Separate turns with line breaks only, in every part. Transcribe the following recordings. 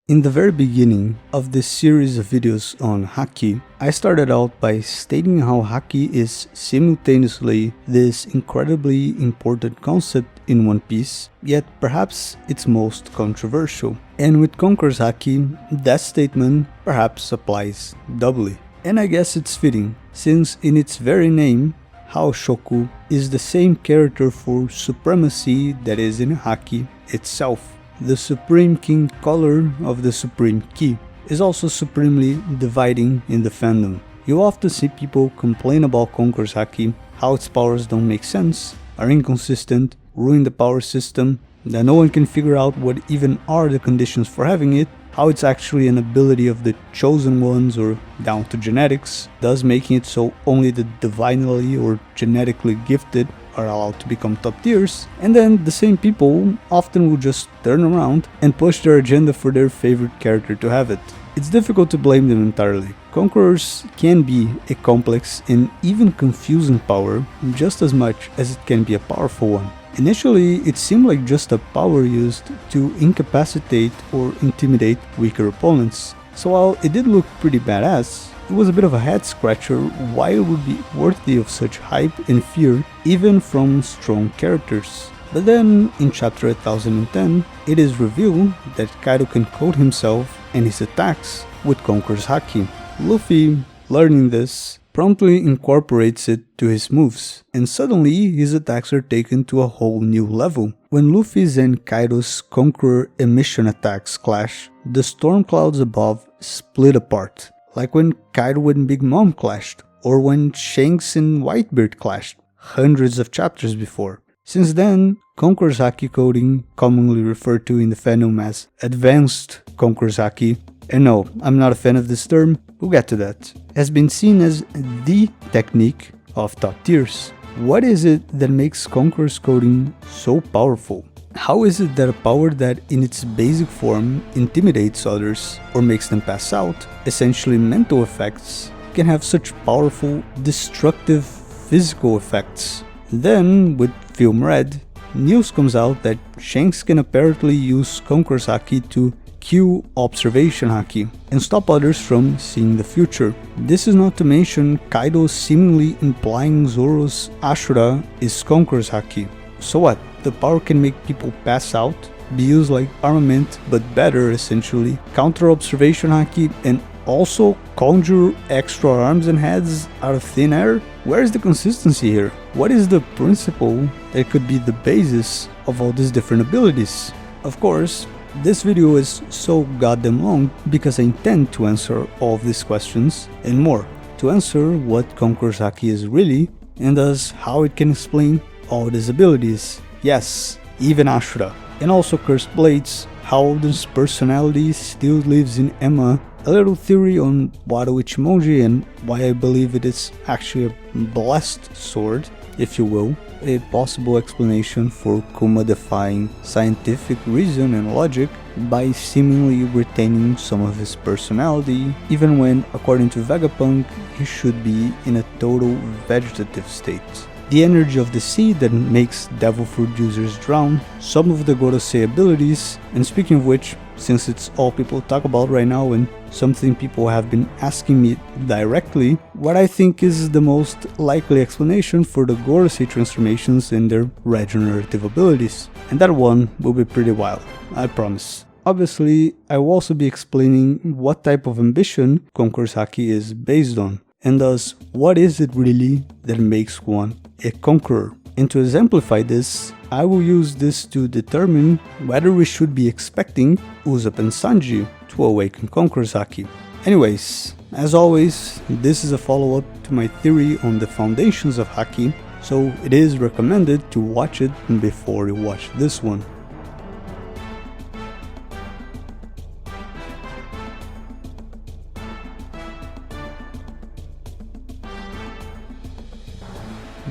In the very beginning of this series of videos on Haki, I started out by stating how Haki is simultaneously this incredibly important concept in One Piece, yet perhaps its most controversial. And with Conquerors Haki, that statement perhaps applies doubly. And I guess it's fitting, since in its very name, Haoshoku is the same character for supremacy that is in Haki itself. The Supreme King color of the Supreme Key is also supremely dividing in the fandom. You often see people complain about Conquerors Haki, how its powers don't make sense, are inconsistent, ruin the power system, that no one can figure out what even are the conditions for having it, how it's actually an ability of the chosen ones or down to genetics, thus making it so only the divinely or genetically gifted are allowed to become top tiers, and then the same people often will just turn around and push their agenda for their favorite character to have it. It's difficult to blame them entirely. Conquerors can be a complex and even confusing power just as much as it can be a powerful one. Initially, it seemed like just a power used to incapacitate or intimidate weaker opponents, so while it did look pretty badass, it was a bit of a head scratcher why it would be worthy of such hype and fear even from strong characters. But then, in chapter 1010, it is revealed that Kaido can code himself and his attacks with Conquerors Haki. Luffy, learning this, promptly incorporates it to his moves, and suddenly his attacks are taken to a whole new level. When Luffy's and Kaido's Conqueror Emission attacks clash, the storm clouds above split apart, like when Kaido and Big Mom clashed, or when Shanks and Whitebeard clashed, hundreds of chapters before. Since then, Conquerors Haki coding, commonly referred to in the fandom as Advanced Conquerors Haki, and no, I'm not a fan of this term, we'll get to that, has been seen as the technique of top tiers. What is it that makes Conquerors coding so powerful? How is it that a power that in its basic form intimidates others or makes them pass out, essentially mental effects, can have such powerful, destructive physical effects? Then, with Film Red, news comes out that Shanks can apparently use Conquerors Haki to cue Observation Haki and stop others from seeing the future. This is not to mention Kaido seemingly implying Zoro's Ashura is Conquerors Haki. So what? The power can make people pass out, be used like armament but better essentially, counter Observation Haki, and also conjure extra arms and heads out of thin air? Where is the consistency here? What is the principle that could be the basis of all these different abilities? Of course, this video is so goddamn long because I intend to answer all of these questions and more. To answer what Conquerors Haki is really, and thus how it can explain all these abilities. Yes, even Ashura. And also Cursed Blades, how Oden's personality still lives in Enma, a little theory on Wado Ichimonji and why I believe it is actually a blessed sword, if you will, a possible explanation for Kuma defying scientific reason and logic by seemingly retaining some of his personality, even when, according to Vegapunk, he should be in a total vegetative state. The energy of the sea that makes devil fruit users drown, some of the Gorosei abilities, and speaking of which, since it's all people talk about right now and something people have been asking me directly, what I think is the most likely explanation for the Gorosei transformations and their regenerative abilities. And that one will be pretty wild, I promise. Obviously, I will also be explaining what type of ambition Conquerors Haki is based on, and thus what is it really that makes one a conqueror. And to exemplify this, I will use this to determine whether we should be expecting Usopp and Sanji to awaken Conquerors Haki. Anyways, as always, this is a follow-up to my theory on the foundations of Haki, so it is recommended to watch it before you watch this one.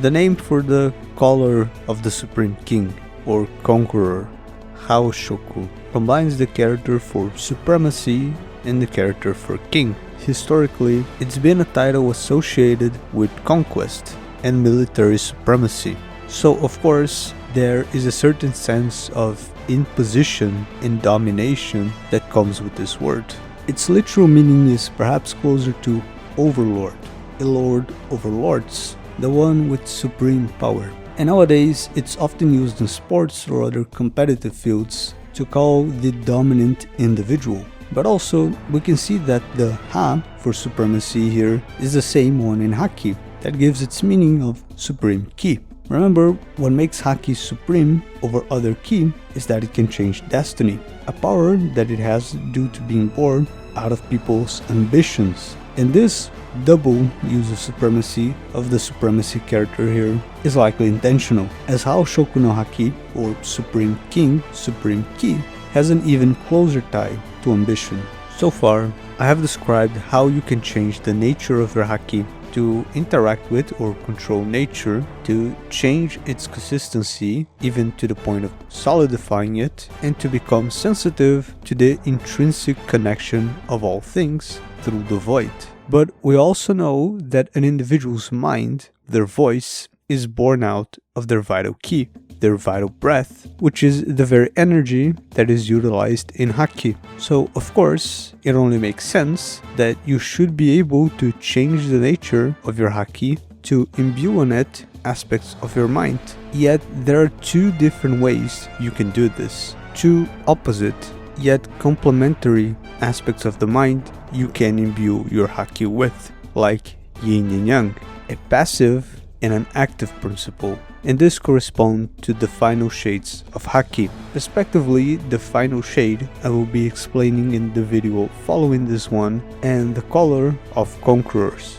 The name for the color of the Supreme King, or Conqueror, Haoshoku, combines the character for supremacy and the character for king. Historically, it's been a title associated with conquest and military supremacy. So of course, there is a certain sense of imposition and domination that comes with this word. Its literal meaning is perhaps closer to overlord, a lord over lords, the one with supreme power. And nowadays, it's often used in sports or other competitive fields to call the dominant individual. But also, we can see that the Ha for supremacy here is the same one in Haki, that gives its meaning of supreme ki. Remember, what makes Haki supreme over other ki is that it can change destiny, a power that it has due to being born out of people's ambitions. And this double use of supremacy of the supremacy character here is likely intentional, as how Shoku no Haki, or Supreme King, Supreme Ki, has an even closer tie to ambition. So far, I have described how you can change the nature of your Haki to interact with or control nature, to change its consistency even to the point of solidifying it, and to become sensitive to the intrinsic connection of all things through the void. But we also know that an individual's mind, their voice, is born out of their vital ki, their vital breath, which is the very energy that is utilized in Haki. So, of course, it only makes sense that you should be able to change the nature of your Haki to imbue on it aspects of your mind. Yet, there are two different ways you can do this. Two opposite, yet complementary aspects of the mind you can imbue your Haki with, like yin and yang, a passive and an active principle. And this corresponds to the final shades of Haki. Respectively, the final shade I will be explaining in the video following this one, and the color of Conquerors.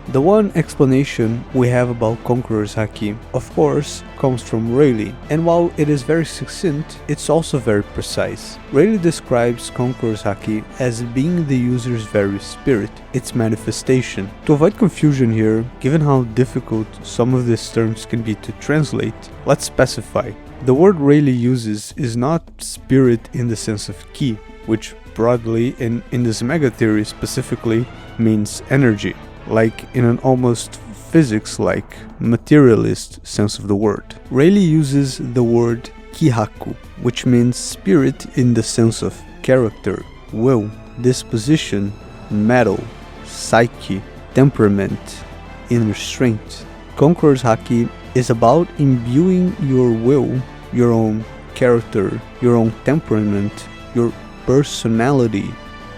The one explanation we have about Conqueror's Haki, of course, comes from Rayleigh, and while it is very succinct, it's also very precise. Rayleigh describes Conqueror's Haki as being the user's very spirit, its manifestation. To avoid confusion here, given how difficult some of these terms can be to translate, let's specify. The word Rayleigh uses is not spirit in the sense of ki, which broadly and in this mega theory specifically means energy, like in an almost physics-like materialist sense of the word. Rayleigh uses the word kihaku, which means spirit in the sense of character, will, disposition, metal, psyche, temperament, inner strength. Conqueror's Haki is about imbuing your will, your own character, your own temperament, your personality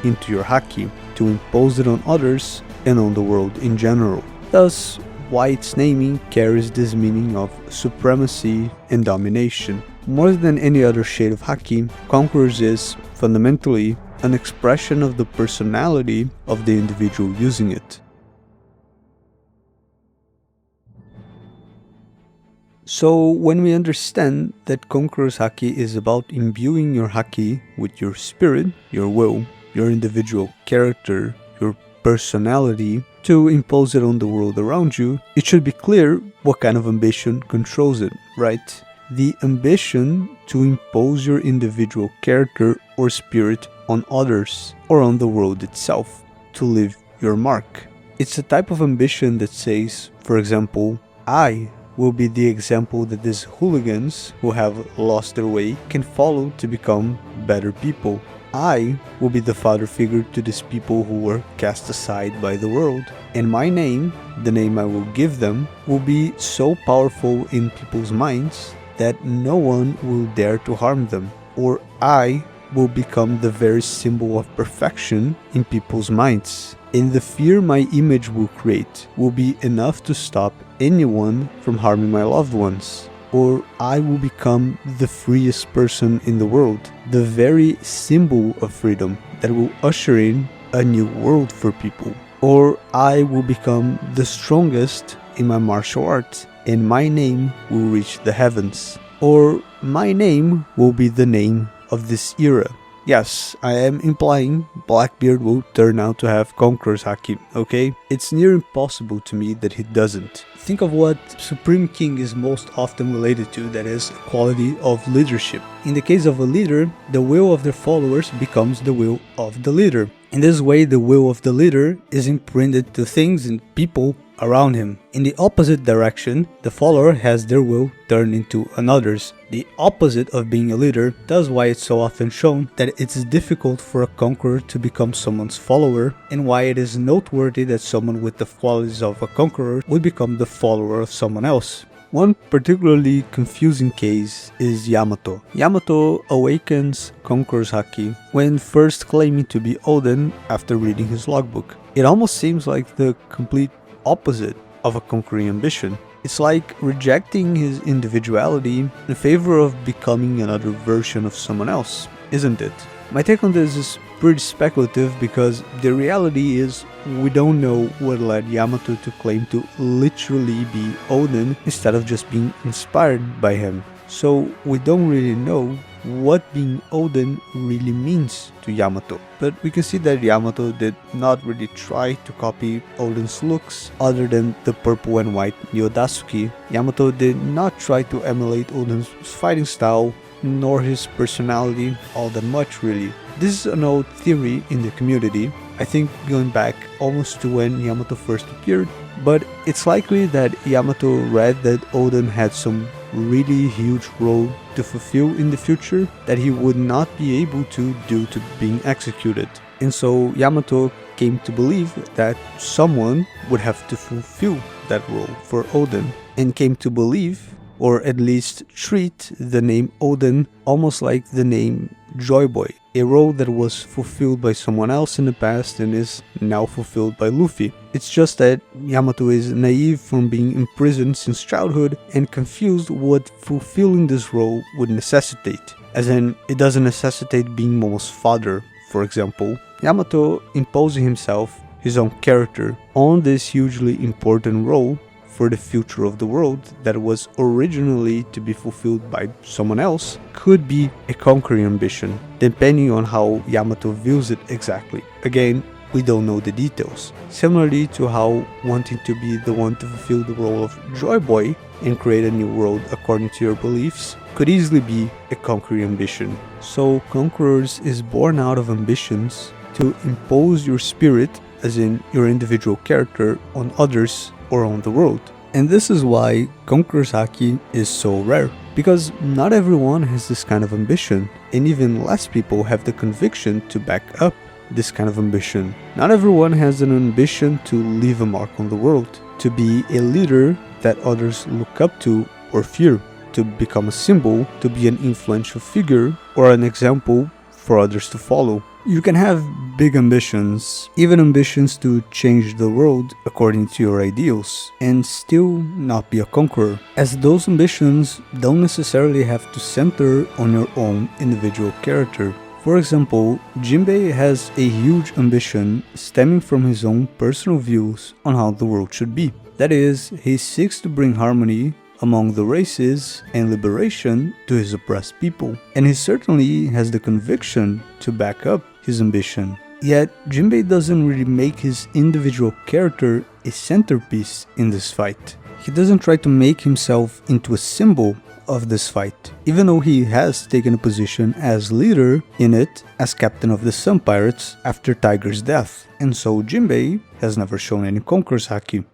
into your Haki to impose it on others and on the world in general. Thus, why its naming carries this meaning of supremacy and domination. More than any other shade of Haki, Conquerors is, fundamentally, an expression of the personality of the individual using it. So, when we understand that Conqueror's Haki is about imbuing your Haki with your spirit, your will, your individual character, your personality, to impose it on the world around you, it should be clear what kind of ambition controls it, right? The ambition to impose your individual character or spirit on others, or on the world itself, to leave your mark. It's a type of ambition that says, for example, I will be the example that these hooligans who have lost their way can follow to become better people. I will be the father figure to these people who were cast aside by the world. And my name, the name I will give them, will be so powerful in people's minds that no one will dare to harm them. Or I will become the very symbol of perfection in people's minds. And the fear my image will create will be enough to stop anyone from harming my loved ones. Or I will become the freest person in the world, the very symbol of freedom that will usher in a new world for people. Or I will become the strongest in my martial arts, and my name will reach the heavens. Or my name will be the name of this era. Yes, I am implying Blackbeard will turn out to have Conqueror's Haki, okay? It's near impossible to me that he doesn't. Think of what Supreme King is most often related to, that is, quality of leadership. In the case of a leader, the will of their followers becomes the will of the leader. In this way, the will of the leader is imprinted to things and people around him. In the opposite direction, the follower has their will turned into another's. The opposite of being a leader, that's why it's so often shown that it's difficult for a conqueror to become someone's follower, and why it is noteworthy that someone with the qualities of a conqueror would become the follower of someone else. One particularly confusing case is Yamato. Yamato awakens Conqueror's Haki when first claiming to be Oden after reading his logbook. It almost seems like the complete opposite of a conquering ambition. It's like rejecting his individuality in favor of becoming another version of someone else, isn't it? My take on this is pretty speculative because the reality is we don't know what led Yamato to claim to literally be Oden instead of just being inspired by him. So we don't really know what being Oden really means to Yamato. But we can see that Yamato did not really try to copy Oden's looks other than the purple and white Nyodasuke. Yamato did not try to emulate Oden's fighting style nor his personality all that much really. This is an old theory in the community, I think going back almost to when Yamato first appeared, but it's likely that Yamato read that Oden had some really huge role to fulfill in the future that he would not be able to due to being executed. And so Yamato came to believe that someone would have to fulfill that role for Oden, and came to believe, or at least treat, the name Oden almost like the name Joy Boy, a role that was fulfilled by someone else in the past and is now fulfilled by Luffy. It's just that Yamato is naive from being imprisoned since childhood and confused what fulfilling this role would necessitate. As in, it doesn't necessitate being Momo's father, for example. Yamato imposing himself, his own character, on this hugely important role for the future of the world that was originally to be fulfilled by someone else could be a conquering ambition, depending on how Yamato views it exactly. Again, we don't know the details. Similarly to how wanting to be the one to fulfill the role of Joy Boy and create a new world according to your beliefs could easily be a conquering ambition. So Conquerors is born out of ambitions to impose your spirit, as in your individual character, on others or on the world. And this is why Conqueror's Haki is so rare, because not everyone has this kind of ambition, and even less people have the conviction to back up this kind of ambition. Not everyone has an ambition to leave a mark on the world, to be a leader that others look up to or fear, to become a symbol, to be an influential figure or an example for others to follow. You can have big ambitions, even ambitions to change the world according to your ideals, and still not be a conqueror, as those ambitions don't necessarily have to center on your own individual character. For example, Jinbei has a huge ambition stemming from his own personal views on how the world should be. That is, he seeks to bring harmony among the races and liberation to his oppressed people, and he certainly has the conviction to back up his ambition. Yet Jinbei doesn't really make his individual character a centerpiece in this fight. He doesn't try to make himself into a symbol of this fight, even though he has taken a position as leader in it as captain of the Sun Pirates after Tiger's death, and so Jinbei has never shown any Conqueror's Haki.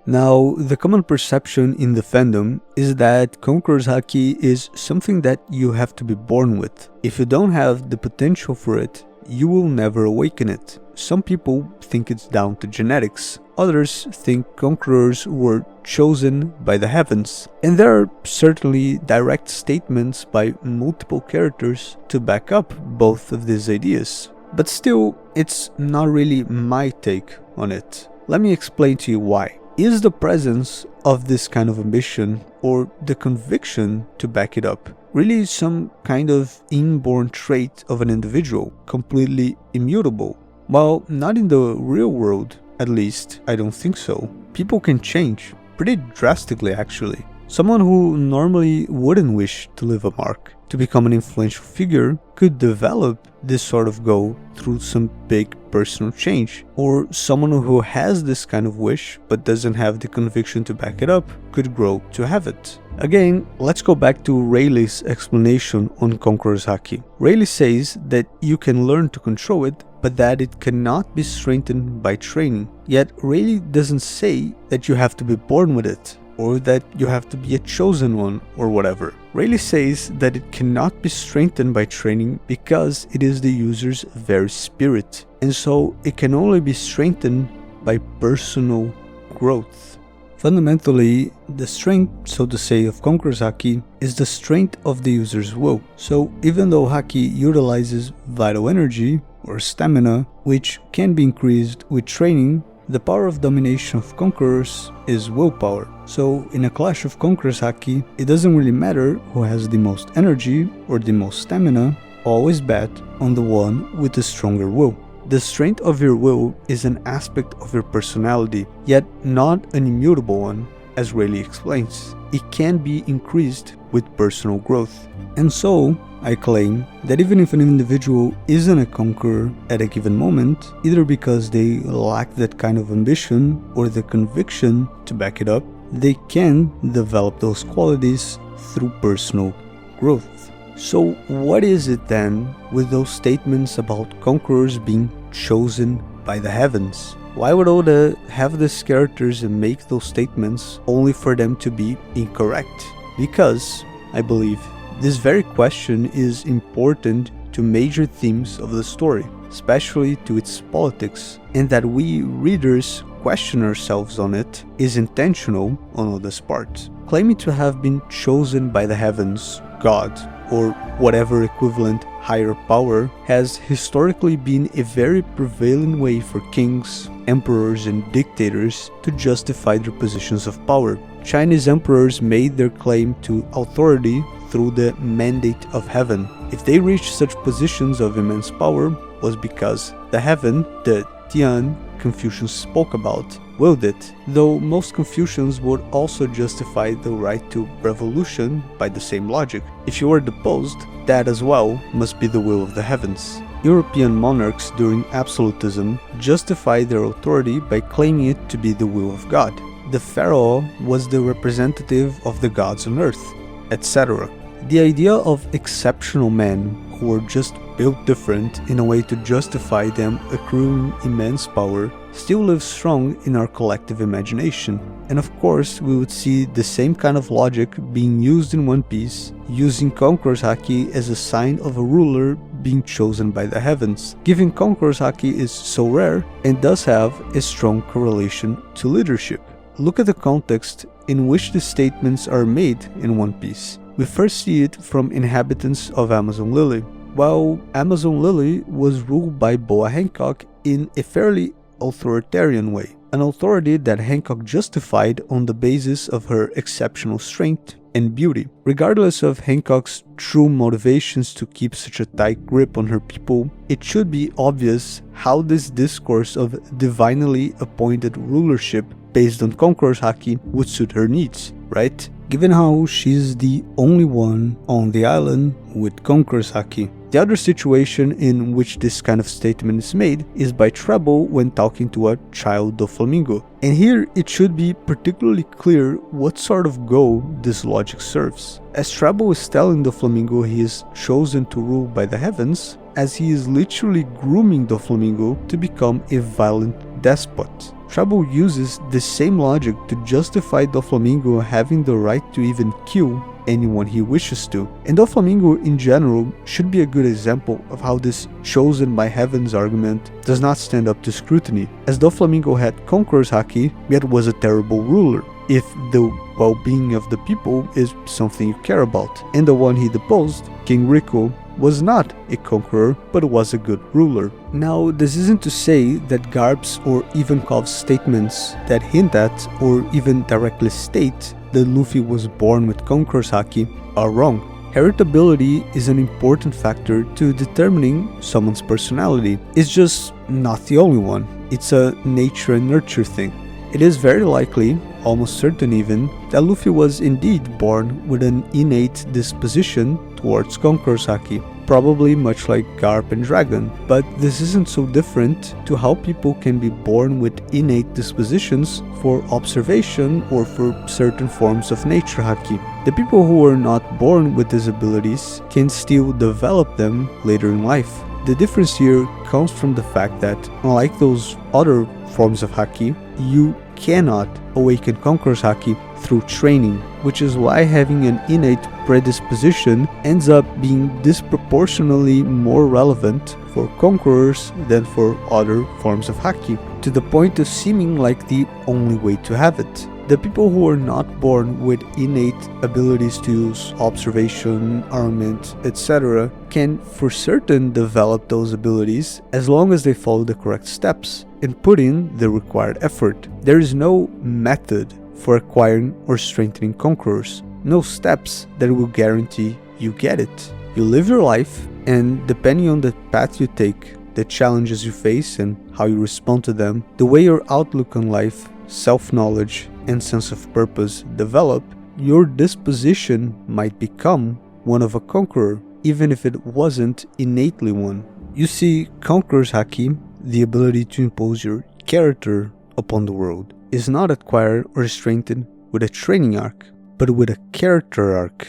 Now, the common perception in the fandom is that Conqueror's Haki is something that you have to be born with. If you don't have the potential for it, you will never awaken it. Some people think it's down to genetics, others think Conquerors were chosen by the heavens, and there are certainly direct statements by multiple characters to back up both of these ideas. But still, it's not really my take on it. Let me explain to you why. Is the presence of this kind of ambition, or the conviction to back it up, really some kind of inborn trait of an individual, completely immutable? Well, not in the real world, at least, I don't think so. People can change, pretty drastically actually. Someone who normally wouldn't wish to leave a mark, to become an influential figure, could develop this sort of goal through some big personal change. Or someone who has this kind of wish but doesn't have the conviction to back it up could grow to have it. Again, let's go back to Rayleigh's explanation on Conqueror's Haki. Rayleigh says that you can learn to control it but that it cannot be strengthened by training. Yet Rayleigh doesn't say that you have to be born with it, or that you have to be a chosen one, or whatever. Rayleigh says that it cannot be strengthened by training because it is the user's very spirit, and so it can only be strengthened by personal growth. Fundamentally, the strength, so to say, of Conqueror's Haki is the strength of the user's will. So even though Haki utilizes vital energy or stamina, which can be increased with training, the power of domination of Conquerors is willpower. So in a clash of Conqueror's Haki, it doesn't really matter who has the most energy or the most stamina, always bet on the one with the stronger will. The strength of your will is an aspect of your personality, yet not an immutable one, as Rayleigh explains. It can be increased with personal growth. And so, I claim that even if an individual isn't a conqueror at a given moment, either because they lack that kind of ambition or the conviction to back it up, they can develop those qualities through personal growth. So what is it then with those statements about conquerors being chosen by the heavens? Why would Oda have these characters and make those statements only for them to be incorrect? Because, I believe, this very question is important to major themes of the story, especially to its politics, and that we readers question ourselves on it is intentional on Oda's part. Claiming to have been chosen by the heavens, God, or whatever equivalent higher power has historically been a very prevalent way for kings, emperors, and dictators to justify their positions of power. Chinese emperors made their claim to authority through the mandate of heaven. If they reached such positions of immense power, was because the heaven, the Tian Confucians spoke about, willed it, though most Confucians would also justify the right to revolution by the same logic. If you were deposed, that as well must be the will of the heavens. European monarchs during absolutism justified their authority by claiming it to be the will of God. The pharaoh was the representative of the gods on earth, etc. The idea of exceptional men who were just built different in a way to justify them accruing immense power still lives strong in our collective imagination. And of course, we would see the same kind of logic being used in One Piece, using Conqueror's Haki as a sign of a ruler being chosen by the heavens, given Conqueror's Haki is so rare and does have a strong correlation to leadership. Look at the context in which the statements are made in One Piece. We first see it from inhabitants of Amazon Lily. While Amazon Lily was ruled by Boa Hancock in a fairly authoritarian way, an authority that Hancock justified on the basis of her exceptional strength and beauty. Regardless of Hancock's true motivations to keep such a tight grip on her people, it should be obvious how this discourse of divinely appointed rulership based on Conqueror's Haki would suit her needs, right? Given how she's the only one on the island with Conqueror's Haki. The other situation in which this kind of statement is made is by Treble when talking to a child Doflamingo. And here it should be particularly clear what sort of goal this logic serves. As Treble is telling Doflamingo he is chosen to rule by the heavens, as he is literally grooming Doflamingo to become a violent despot. Treble uses the same logic to justify Doflamingo having the right to even kill anyone he wishes to. And Doflamingo in general should be a good example of how this chosen by heavens argument does not stand up to scrutiny, as Doflamingo had Conqueror's Haki yet was a terrible ruler, if the well-being of the people is something you care about. And the one he deposed, King Rico, was not a conqueror, but was a good ruler. Now, this isn't to say that Garp's or Ivankov's statements that hint at or even directly state that Luffy was born with Conqueror's Haki are wrong. Heritability is an important factor to determining someone's personality. It's just not the only one. It's a nature and nurture thing. It is very likely, almost certain even, that Luffy was indeed born with an innate disposition towards Conqueror's Haki, probably much like Garp and Dragon, but this isn't so different to how people can be born with innate dispositions for observation or for certain forms of nature Haki. The people who are not born with these abilities can still develop them later in life. The difference here comes from the fact that, unlike those other forms of Haki, you cannot awaken Conqueror's Haki through training, which is why having an innate predisposition ends up being disproportionately more relevant for Conquerors than for other forms of Haki, to the point of seeming like the only way to have it. The people who are not born with innate abilities to use observation, armament, etc. can for certain develop those abilities as long as they follow the correct steps and put in the required effort. There is no method for acquiring or strengthening Conquerors, no steps that will guarantee you get it. You live your life, and depending on the path you take, the challenges you face and how you respond to them, the way your outlook on life, self-knowledge, and sense of purpose develop, your disposition might become one of a Conqueror, even if it wasn't innately one. You see, Conqueror's Haki, the ability to impose your character upon the world, is not acquired or strengthened with a training arc, but with a character arc.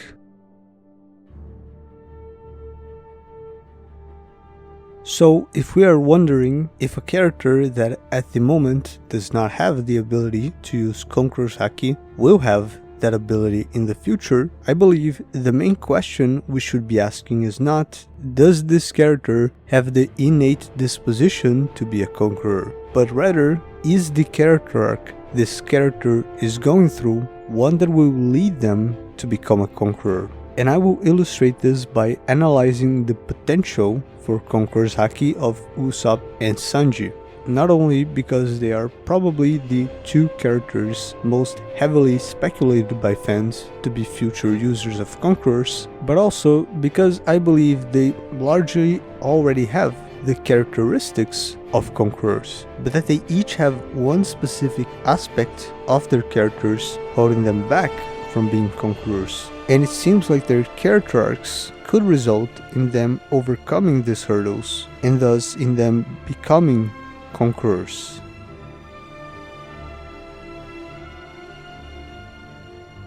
So, if we are wondering if a character that at the moment does not have the ability to use Conqueror's Haki will have that ability in the future, I believe the main question we should be asking is not, does this character have the innate disposition to be a Conqueror, but rather, is the character arc this character is going through one that will lead them to become a Conqueror? And I will illustrate this by analyzing the potential for Conqueror's Haki of Usopp and Sanji. Not only because they are probably the two characters most heavily speculated by fans to be future users of Conquerors, but also because I believe they largely already have the characteristics of Conquerors, but that they each have one specific aspect of their characters holding them back from being Conquerors. And it seems like their character arcs could result in them overcoming these hurdles, and thus in them becoming Conquerors.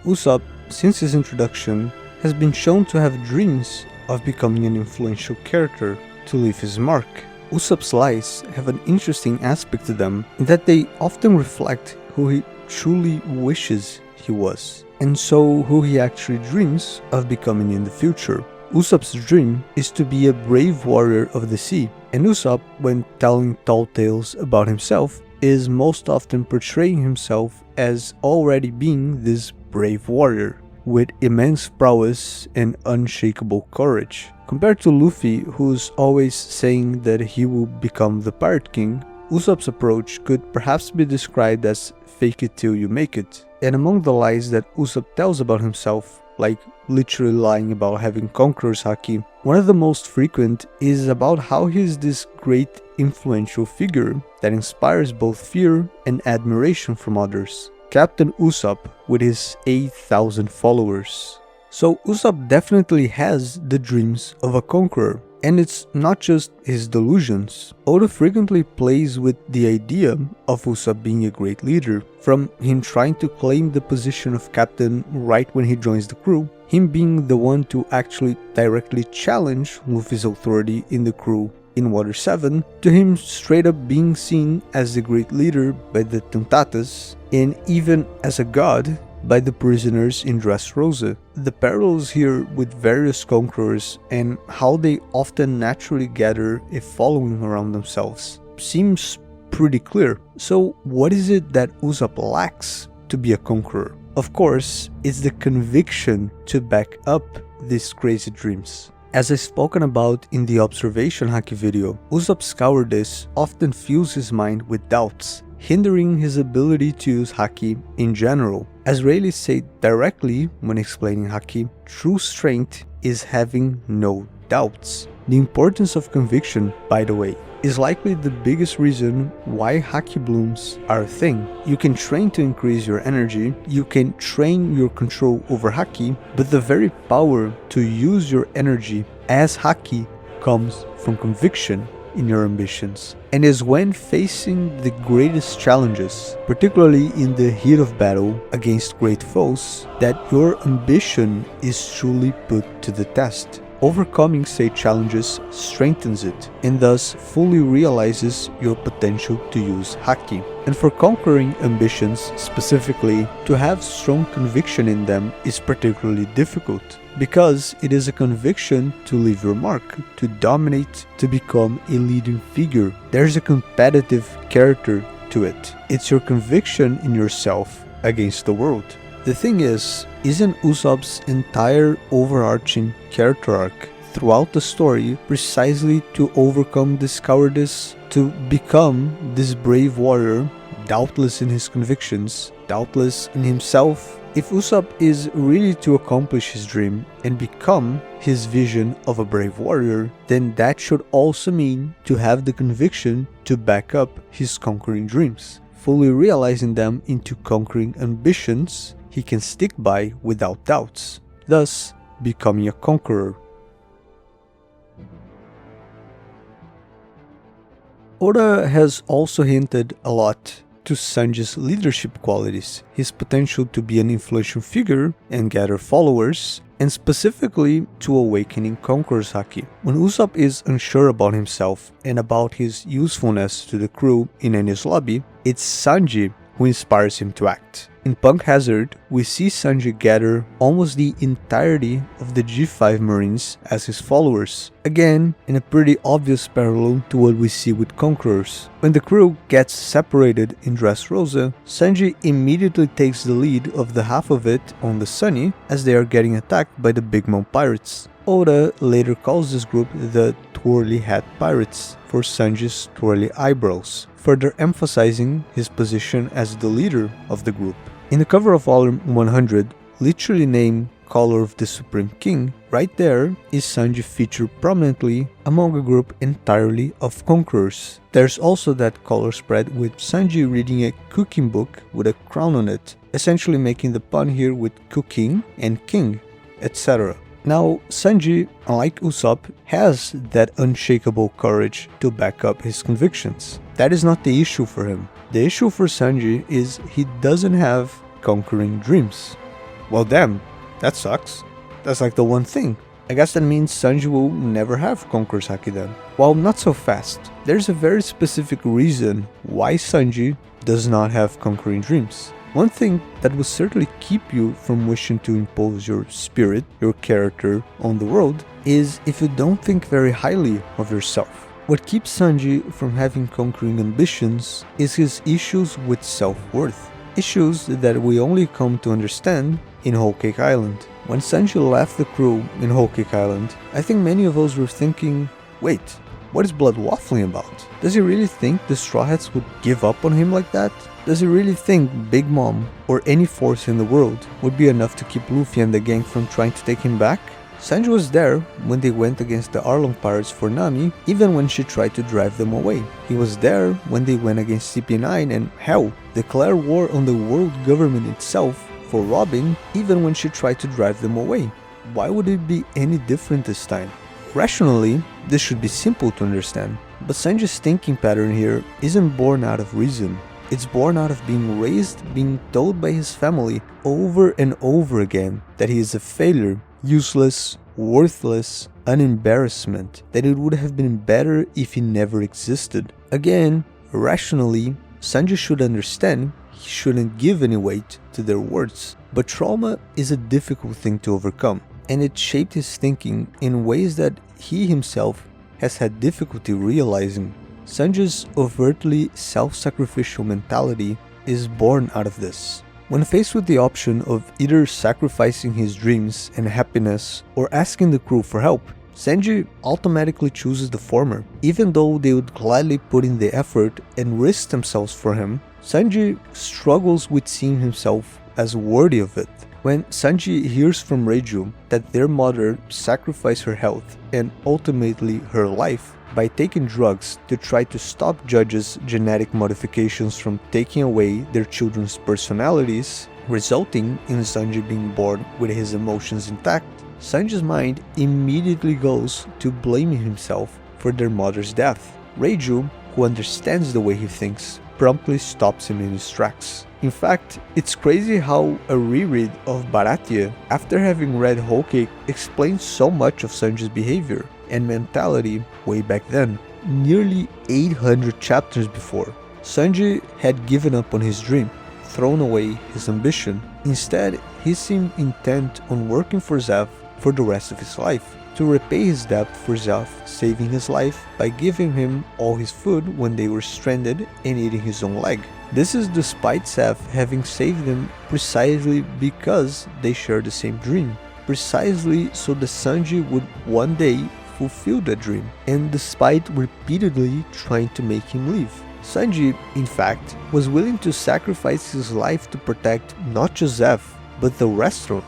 Usopp, since his introduction, has been shown to have dreams of becoming an influential character to leave his mark. Usopp's lies have an interesting aspect to them in that they often reflect who he truly wishes he was, and so who he actually dreams of becoming in the future. Usopp's dream is to be a brave warrior of the sea, and Usopp, when telling tall tales about himself, is most often portraying himself as already being this brave warrior, with immense prowess and unshakable courage. Compared to Luffy, who's always saying that he will become the Pirate King, Usopp's approach could perhaps be described as fake it till you make it. And among the lies that Usopp tells about himself, like literally lying about having Conqueror's Haki, one of the most frequent is about how he is this great influential figure that inspires both fear and admiration from others. Captain Usopp with his 8,000 followers. So Usopp definitely has the dreams of a Conqueror, and it's not just his delusions. Oda frequently plays with the idea of Usopp being a great leader, from him trying to claim the position of captain right when he joins the crew, him being the one to actually directly challenge Luffy's authority in the crew in Water 7, to him straight up being seen as the great leader by the Tontatas, and even as a god by the prisoners in Dressrosa. The parallels here with various Conquerors and how they often naturally gather a following around themselves seems pretty clear. So what is it that Usopp lacks to be a Conqueror? Of course, it's the conviction to back up these crazy dreams. As I've spoken about in the Observation Haki video, Usopp's cowardice often fills his mind with doubts, hindering his ability to use Haki in general. As Rayleigh said directly when explaining Haki, true strength is having no doubts. The importance of conviction, by the way, is likely the biggest reason why Haki blooms are a thing. You can train to increase your energy, you can train your control over Haki, but the very power to use your energy as Haki comes from conviction in your ambitions, and is when facing the greatest challenges, particularly in the heat of battle against great foes, that your ambition is truly put to the test. overcoming said challenges strengthens it, and thus fully realizes your potential to use Haki. And for conquering ambitions specifically, to have strong conviction in them is particularly difficult, because it is a conviction to leave your mark, to dominate, to become a leading figure. There's a competitive character to it. It's your conviction in yourself against the world. The thing is, isn't Usopp's entire overarching character arc throughout the story precisely to overcome this cowardice, to become this brave warrior, doubtless in his convictions, doubtless in himself? If Usopp is really to accomplish his dream and become his vision of a brave warrior, then that should also mean to have the conviction to back up his conquering dreams, fully realizing them into conquering ambitions he can stick by without doubts, thus becoming a conqueror. Oda has also hinted a lot to Sanji's leadership qualities, his potential to be an influential figure and gather followers, and specifically to awakening Conqueror's Haki. When Usopp is unsure about himself and about his usefulness to the crew in Enies Lobby, it's Sanji who inspires him to act. In Punk Hazard, we see Sanji gather almost the entirety of the G5 Marines as his followers, again in a pretty obvious parallel to what we see with Conquerors. When the crew gets separated in Dressrosa, Sanji immediately takes the lead of the half of it on the Sunny as they are getting attacked by the Big Mom pirates. Oda later calls this group the Twirly Hat Pirates for Sanji's twirly eyebrows, further emphasizing his position as the leader of the group. In the cover of volume 100, literally named Color of the Supreme King, right there is Sanji featured prominently among a group entirely of conquerors. There's also that color spread with Sanji reading a cooking book with a crown on it, essentially making the pun here with cooking and king, etc. Now, Sanji, unlike Usopp, has that unshakable courage to back up his convictions. That is not the issue for him. The issue for Sanji is he doesn't have conquering dreams. Well, damn, that sucks. That's like the one thing. I guess that means Sanji will never have Conqueror's Haki then. Well, not so fast. There's a very specific reason why Sanji does not have conquering dreams. One thing that will certainly keep you from wishing to impose your spirit, your character, on the world is if you don't think very highly of yourself. What keeps Sanji from having conquering ambitions is his issues with self-worth. Issues that we only come to understand in Whole Cake Island. When Sanji left the crew in Whole Cake Island, I think many of us were thinking, wait, what is Blood waffling about? Does he really think the Straw Hats would give up on him like that? Does he really think Big Mom or any force in the world would be enough to keep Luffy and the gang from trying to take him back? Sanji was there when they went against the Arlong pirates for Nami, even when she tried to drive them away. He was there when they went against CP9 and, hell, declared war on the world government itself for Robin, even when she tried to drive them away. Why would it be any different this time? Rationally, this should be simple to understand, but Sanji's thinking pattern here isn't born out of reason. It's born out of being raised, being told by his family over and over again that he is a failure, useless, worthless, an embarrassment, that it would have been better if he never existed. Again, rationally, Sanji should understand he shouldn't give any weight to their words, but trauma is a difficult thing to overcome, and it shaped his thinking in ways that he himself has had difficulty realizing. Sanji's overtly self-sacrificial mentality is born out of this. When faced with the option of either sacrificing his dreams and happiness or asking the crew for help, Sanji automatically chooses the former. Even though they would gladly put in the effort and risk themselves for him, Sanji struggles with seeing himself as worthy of it. When Sanji hears from Reiju that their mother sacrificed her health and ultimately her life by taking drugs to try to stop Judge's genetic modifications from taking away their children's personalities, resulting in Sanji being born with his emotions intact, Sanji's mind immediately goes to blaming himself for their mother's death. Reiju, who understands the way he thinks, promptly stops him in his tracks. In fact, it's crazy how a reread of Baratie, after having read Whole Cake, explains so much of Sanji's behavior and mentality way back then, nearly 800 chapters before. Sanji had given up on his dream, thrown away his ambition. Instead, he seemed intent on working for Zeff for the rest of his life, to repay his debt for Zeff saving his life by giving him all his food when they were stranded and eating his own leg. This is despite Zeff having saved them precisely because they share the same dream, precisely so that Sanji would one day fulfill that dream, and despite repeatedly trying to make him leave. Sanji, in fact, was willing to sacrifice his life to protect not just Zeff, but the restaurant,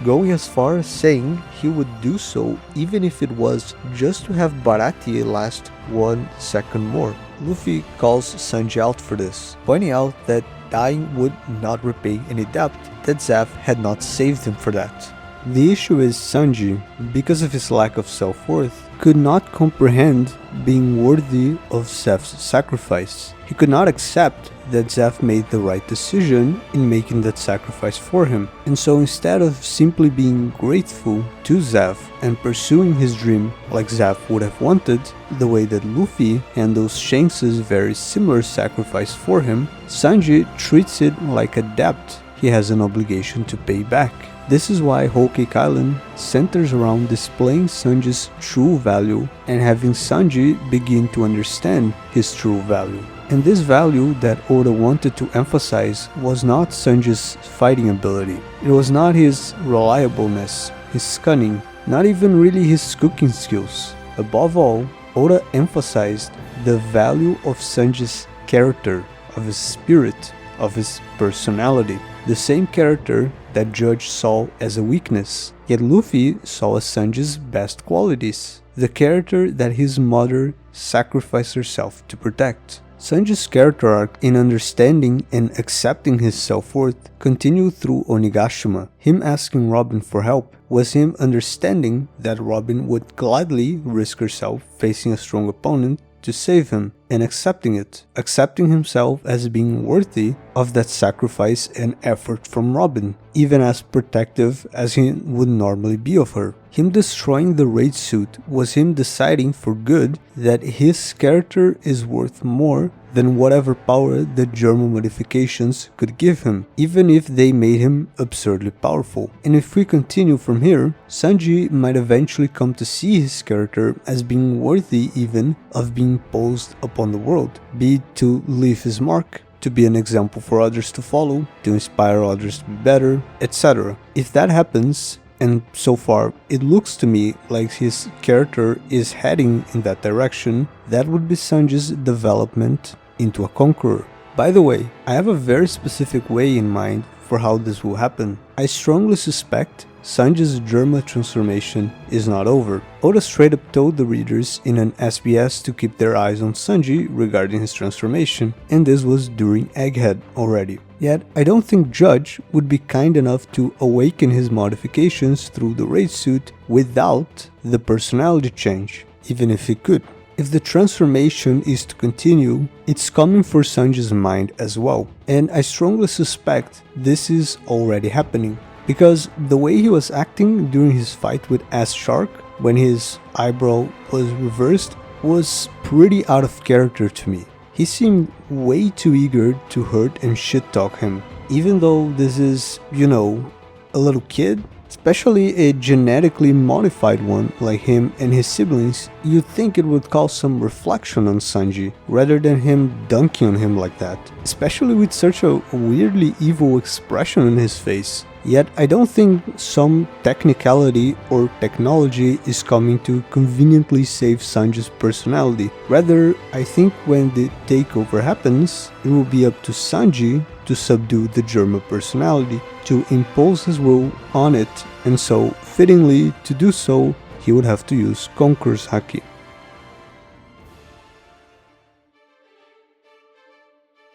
going as far as saying he would do so even if it was just to have Baratie last 1 second more. Luffy calls Sanji out for this, pointing out that dying would not repay any debt, that Zeff had not saved him for that. The issue is Sanji, because of his lack of self-worth, could not comprehend being worthy of Zeff's sacrifice. He could not accept that Zeff made the right decision in making that sacrifice for him, and so instead of simply being grateful to Zeff and pursuing his dream like Zeff would have wanted, the way that Luffy handles Shanks' very similar sacrifice for him, Sanji treats it like a debt he has an obligation to pay back. This is why Whole Cake Island centers around displaying Sanji's true value and having Sanji begin to understand his true value. And this value that Oda wanted to emphasize was not Sanji's fighting ability. It was not his reliableness, his cunning, not even really his cooking skills. Above all, Oda emphasized the value of Sanji's character, of his spirit, of his personality. The same character that Judge saw as a weakness, yet Luffy saw as Sanji's best qualities. The character that his mother sacrificed herself to protect. Sanji's character arc in understanding and accepting his self-worth continued through Onigashima. Him asking Robin for help was him understanding that Robin would gladly risk herself facing a strong opponent to save him, and accepting it, accepting himself as being worthy of that sacrifice and effort from Robin, even as protective as he would normally be of her. Him destroying the raid suit was him deciding for good that his character is worth more than whatever power the German modifications could give him, even if they made him absurdly powerful. And if we continue from here, Sanji might eventually come to see his character as being worthy even of being posed upon the world, be it to leave his mark, to be an example for others to follow, to inspire others to be better, etc. If that happens, and so far it looks to me like his character is heading in that direction, that would be Sanji's development into a conqueror. By the way, I have a very specific way in mind for how this will happen. I strongly suspect Sanji's Germa transformation is not over. Oda straight up told the readers in an SBS to keep their eyes on Sanji regarding his transformation, and this was during Egghead already. Yet, I don't think Judge would be kind enough to awaken his modifications through the raid suit without the personality change, even if he could. If the transformation is to continue, it's coming for Sanji's mind as well, and I strongly suspect this is already happening, because the way he was acting during his fight with Ass Shark, when his eyebrow was reversed, was pretty out of character to me. He seemed way too eager to hurt and shit talk him, even though this is, a little kid. Especially a genetically modified one like him and his siblings, you'd think it would cause some reflection on Sanji, rather than him dunking on him like that, especially with such a weirdly evil expression on his face. Yet I don't think some technicality or technology is coming to conveniently save Sanji's personality. Rather, I think when the takeover happens, it will be up to Sanji to subdue the Germa personality, to impose his will on it, and so, fittingly, to do so, he would have to use Conqueror's Haki.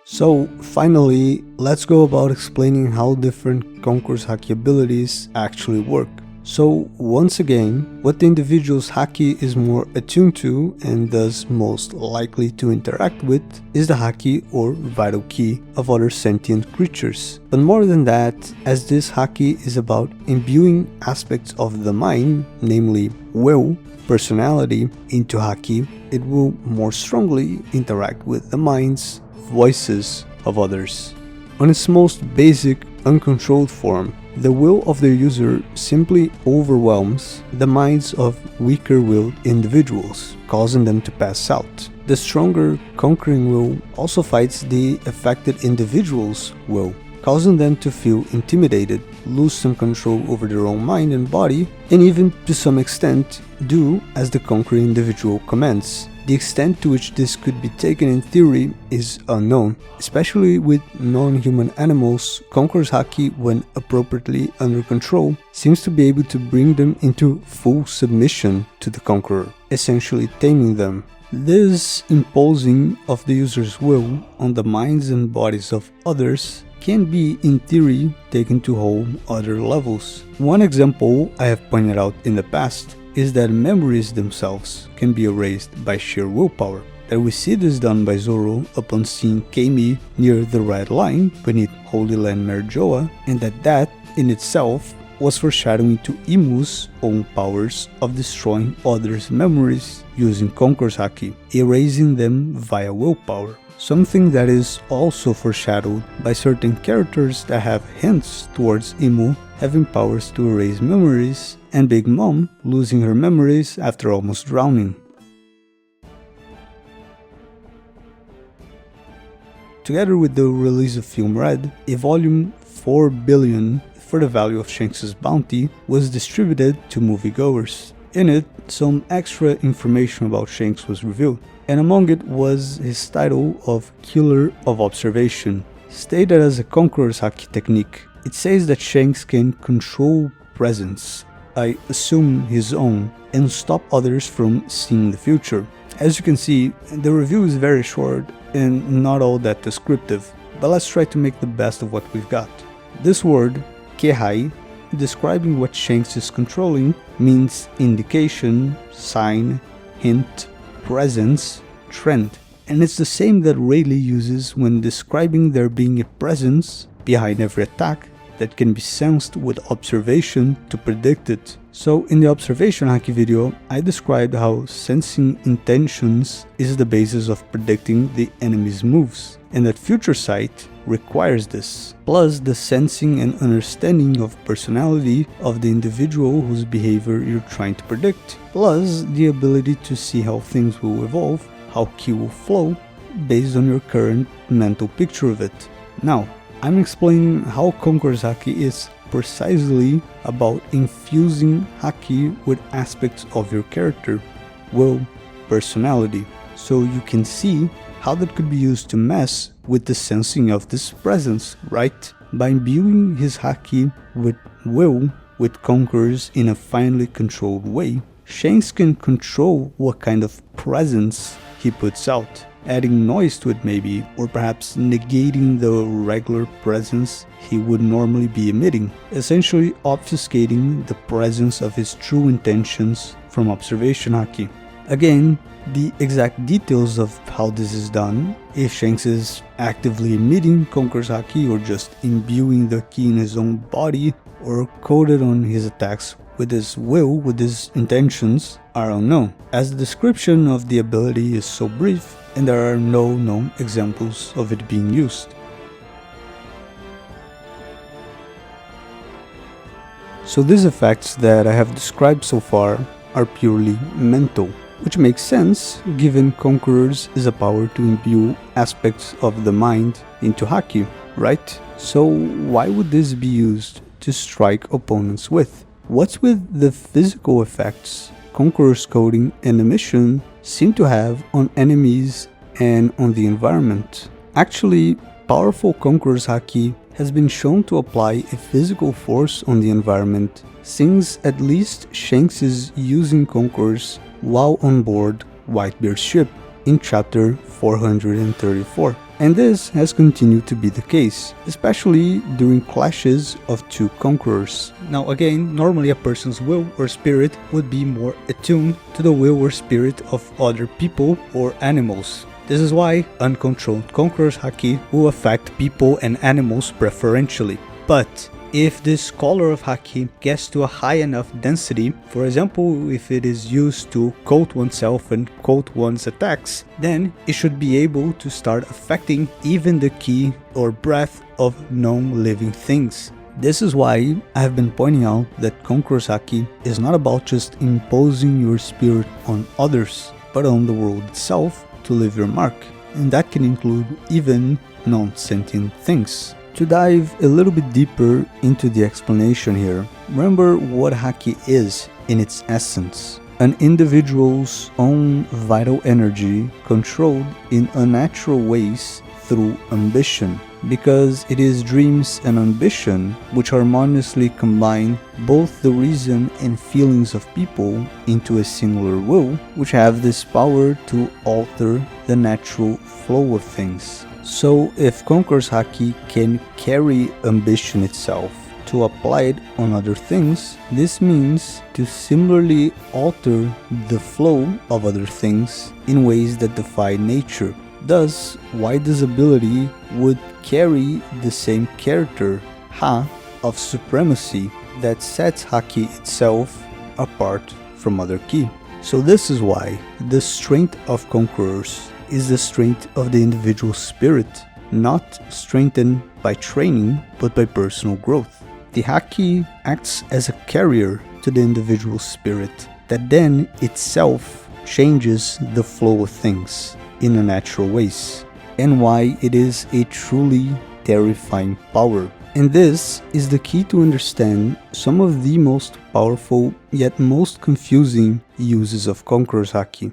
So, finally, let's go about explaining how different Conqueror's Haki abilities actually work. So once again, what the individual's Haki is more attuned to and thus most likely to interact with is the Haki or vital key of other sentient creatures. But more than that, as this Haki is about imbuing aspects of the mind, namely will, personality, into Haki, it will more strongly interact with the minds, voices of others. On its most basic, uncontrolled form, the will of the user simply overwhelms the minds of weaker-willed individuals, causing them to pass out. The stronger, conquering will also fights the affected individual's will, causing them to feel intimidated, lose some control over their own mind and body, and even to some extent do as the conquering individual commands. The extent to which this could be taken in theory is unknown. Especially with non-human animals, Conqueror's Haki, when appropriately under control, seems to be able to bring them into full submission to the Conqueror, essentially taming them. This imposing of the user's will on the minds and bodies of others can be, in theory, taken to whole other levels. One example I have pointed out in the past is that memories themselves can be erased by sheer willpower. That we see this done by Zoro upon seeing Kami near the red line beneath Holy Land Merjoa, and that in itself was foreshadowing to Imu's own powers of destroying others' memories using Conqueror's Haki, erasing them via willpower. Something that is also foreshadowed by certain characters that have hints towards Imu having powers to erase memories, and Big Mom losing her memories after almost drowning. Together with the release of Film Red, a volume 4 billion for the value of Shanks' bounty was distributed to moviegoers. In it, some extra information about Shanks was revealed, and among it was his title of Killer of Observation. Stated as a Conqueror's Haki technique, it says that Shanks can control presence, I assume his own, and stop others from seeing the future. As you can see, the review is very short and not all that descriptive, but let's try to make the best of what we've got. This word, kehai, describing what Shanks is controlling, means indication, sign, hint, presence, trend, and it's the same that Rayleigh uses when describing there being a presence behind every attack that can be sensed with observation to predict it. So in the observation Haki video, I described how sensing intentions is the basis of predicting the enemy's moves, and that future sight requires this, plus the sensing and understanding of personality of the individual whose behavior you're trying to predict, plus the ability to see how things will evolve, how ki will flow, based on your current mental picture of it. Now, I'm explaining how Conqueror's Haki is precisely about infusing Haki with aspects of your character, will, personality, so you can see how that could be used to mess with the sensing of this presence, right? By imbuing his Haki with will with Conquerors in a finely controlled way, Shanks can control what kind of presence he puts out, adding noise to it maybe, or perhaps negating the regular presence he would normally be emitting, essentially obfuscating the presence of his true intentions from observation Haki. Again, the exact details of how this is done, if Shanks is actively emitting Conqueror's Haki or just imbuing the ki in his own body, or coded on his attacks with his will, with his intentions, are unknown, as the description of the ability is so brief and there are no known examples of it being used. So these effects that I have described so far are purely mental, which makes sense given Conquerors is a power to imbue aspects of the mind into Haki, right? So why would this be used to strike opponents with? What's with the physical effects Conqueror's coding and Emission seem to have on enemies and on the environment? Actually, powerful Conqueror's Haki has been shown to apply a physical force on the environment, since at least Shanks is using Conquerors while on board Whitebeard's ship in chapter 434. And this has continued to be the case, especially during clashes of two conquerors. Now again, normally a person's will or spirit would be more attuned to the will or spirit of other people or animals. This is why uncontrolled Conqueror's Haki will affect people and animals preferentially. But if this color of Haki gets to a high enough density, for example if it is used to coat oneself and coat one's attacks, then it should be able to start affecting even the ki or breath of non-living things. This is why I have been pointing out that Conqueror's Haki is not about just imposing your spirit on others, but on the world itself to leave your mark, and that can include even non-sentient things. To dive a little bit deeper into the explanation here, remember what Haki is in its essence. An individual's own vital energy controlled in unnatural ways through ambition, because it is dreams and ambition which harmoniously combine both the reason and feelings of people into a singular will, which have this power to alter the natural flow of things. So if Conqueror's Haki can carry ambition itself to apply it on other things, this means to similarly alter the flow of other things in ways that defy nature. Thus, why this ability would carry the same character, Ha, of supremacy that sets Haki itself apart from other ki. So this is why the strength of Conquerors is the strength of the individual spirit, not strengthened by training but by personal growth. The Haki acts as a carrier to the individual spirit that then itself changes the flow of things in a natural ways, and why it is a truly terrifying power. And this is the key to understand some of the most powerful yet most confusing uses of Conqueror's Haki.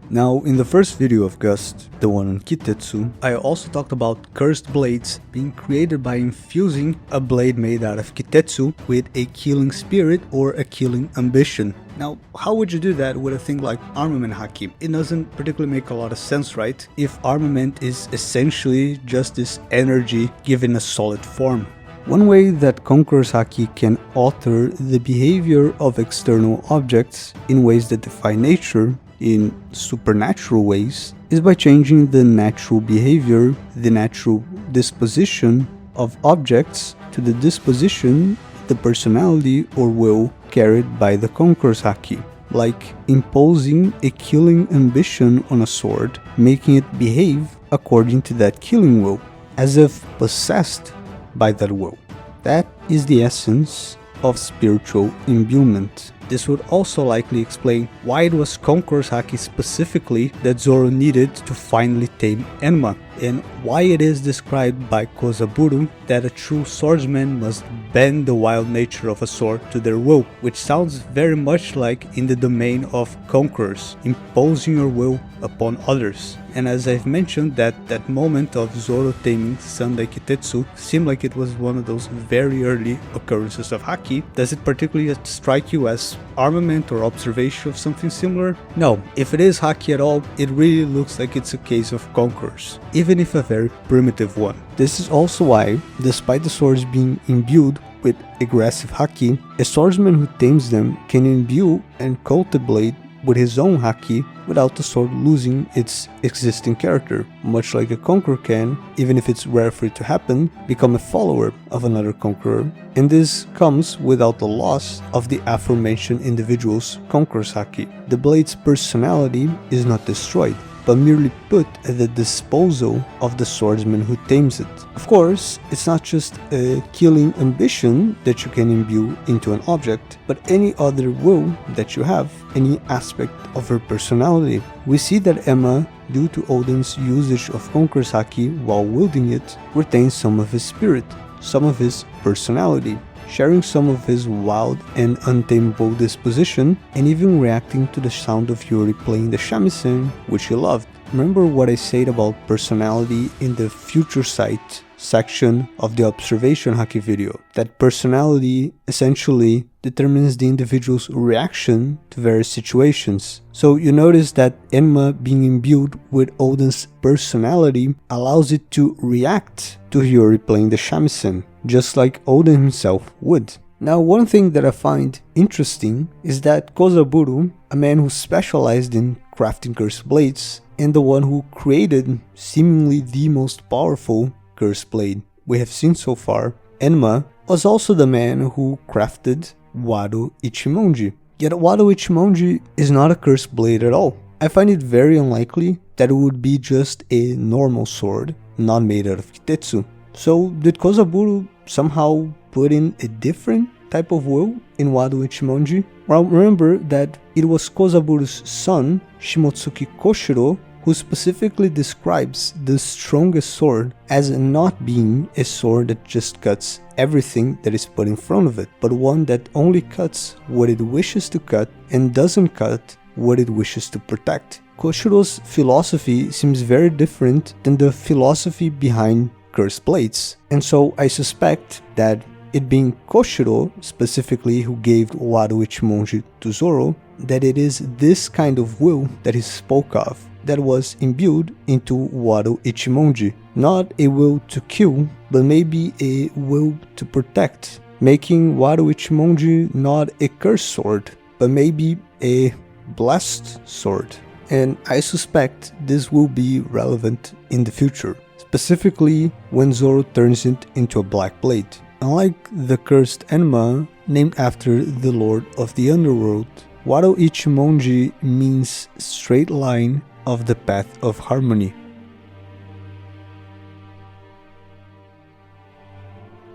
Now, in the first video of GUST, the one on Kitetsu, I also talked about cursed blades being created by infusing a blade made out of Kitetsu with a killing spirit or a killing ambition. Now, how would you do that with a thing like armament Haki? It doesn't particularly make a lot of sense, right? If armament is essentially just this energy given a solid form. One way that Conqueror's Haki can alter the behavior of external objects in ways that defy nature, in supernatural ways, is by changing the natural behavior, the natural disposition of objects to the disposition, the personality or will carried by the Conqueror's Haki, like imposing a killing ambition on a sword, making it behave according to that killing will, as if possessed by that will. That is the essence of spiritual imbuement. This would also likely explain why it was Conqueror's Haki specifically that Zoro needed to finally tame Enma, and why it is described by Kozaburo that a true swordsman must bend the wild nature of a sword to their will, which sounds very much like in the domain of Conquerors, imposing your will upon others. And as I've mentioned, that moment of Zoro taming Sandai Kitetsu seemed like it was one of those very early occurrences of Haki. Does it particularly strike you as armament or observation of something similar? No, if it is Haki at all, it really looks like it's a case of Conquerors, even if a very primitive one. This is also why, despite the swords being imbued with aggressive Haki, a swordsman who tames them can imbue and coat the blade with his own Haki without the sword losing its existing character, much like a Conqueror can, even if it's rare for it to happen, become a follower of another Conqueror, and this comes without the loss of the aforementioned individual's Conqueror's Haki. The blade's personality is not destroyed, but merely put at the disposal of the swordsman who tames it. Of course, it's not just a killing ambition that you can imbue into an object, but any other will that you have, any aspect of her personality. We see that Enma, due to Oden's usage of Conqueror's Haki while wielding it, retains some of his spirit, some of his personality. sharing some of his wild and untamable disposition, and even reacting to the sound of Yuri playing the shamisen, which he loved. Remember what I said about personality in the future sight section of the observation haki video, that personality essentially determines the individual's reaction to various situations. So you notice that Enma being imbued with Oden's personality allows it to react to Hiyori playing the shamisen, just like Oden himself would. Now, one thing that I find interesting is that Kozaburo, a man who specialized in crafting cursed blades, and the one who created seemingly the most powerful cursed blade we have seen so far, Enma, was also the man who crafted Wado Ichimonji. Yet Wado Ichimonji is not a cursed blade at all. I find it very unlikely that it would be just a normal sword, not made out of Kitetsu. So did Kozaburo somehow put in a different type of will in Wado Ichimonji? Well, remember that it was Kozaburu's son, Shimotsuki Koshiro, who specifically describes the strongest sword as not being a sword that just cuts everything that is put in front of it, but one that only cuts what it wishes to cut and doesn't cut what it wishes to protect. Koshiro's philosophy seems very different than the philosophy behind cursed blades, and so I suspect that it being Koshiro specifically who gave Wado Ichimonji to Zoro, that it is this kind of will that he spoke of that was imbued into Wado Ichimonji. Not a will to kill, but maybe a will to protect, making Wado Ichimonji not a cursed sword, but maybe a blessed sword. And I suspect this will be relevant in the future, specifically when Zoro turns it into a black blade. Unlike the cursed Enma, named after the Lord of the Underworld, Wado Ichimonji means straight line of the path of harmony.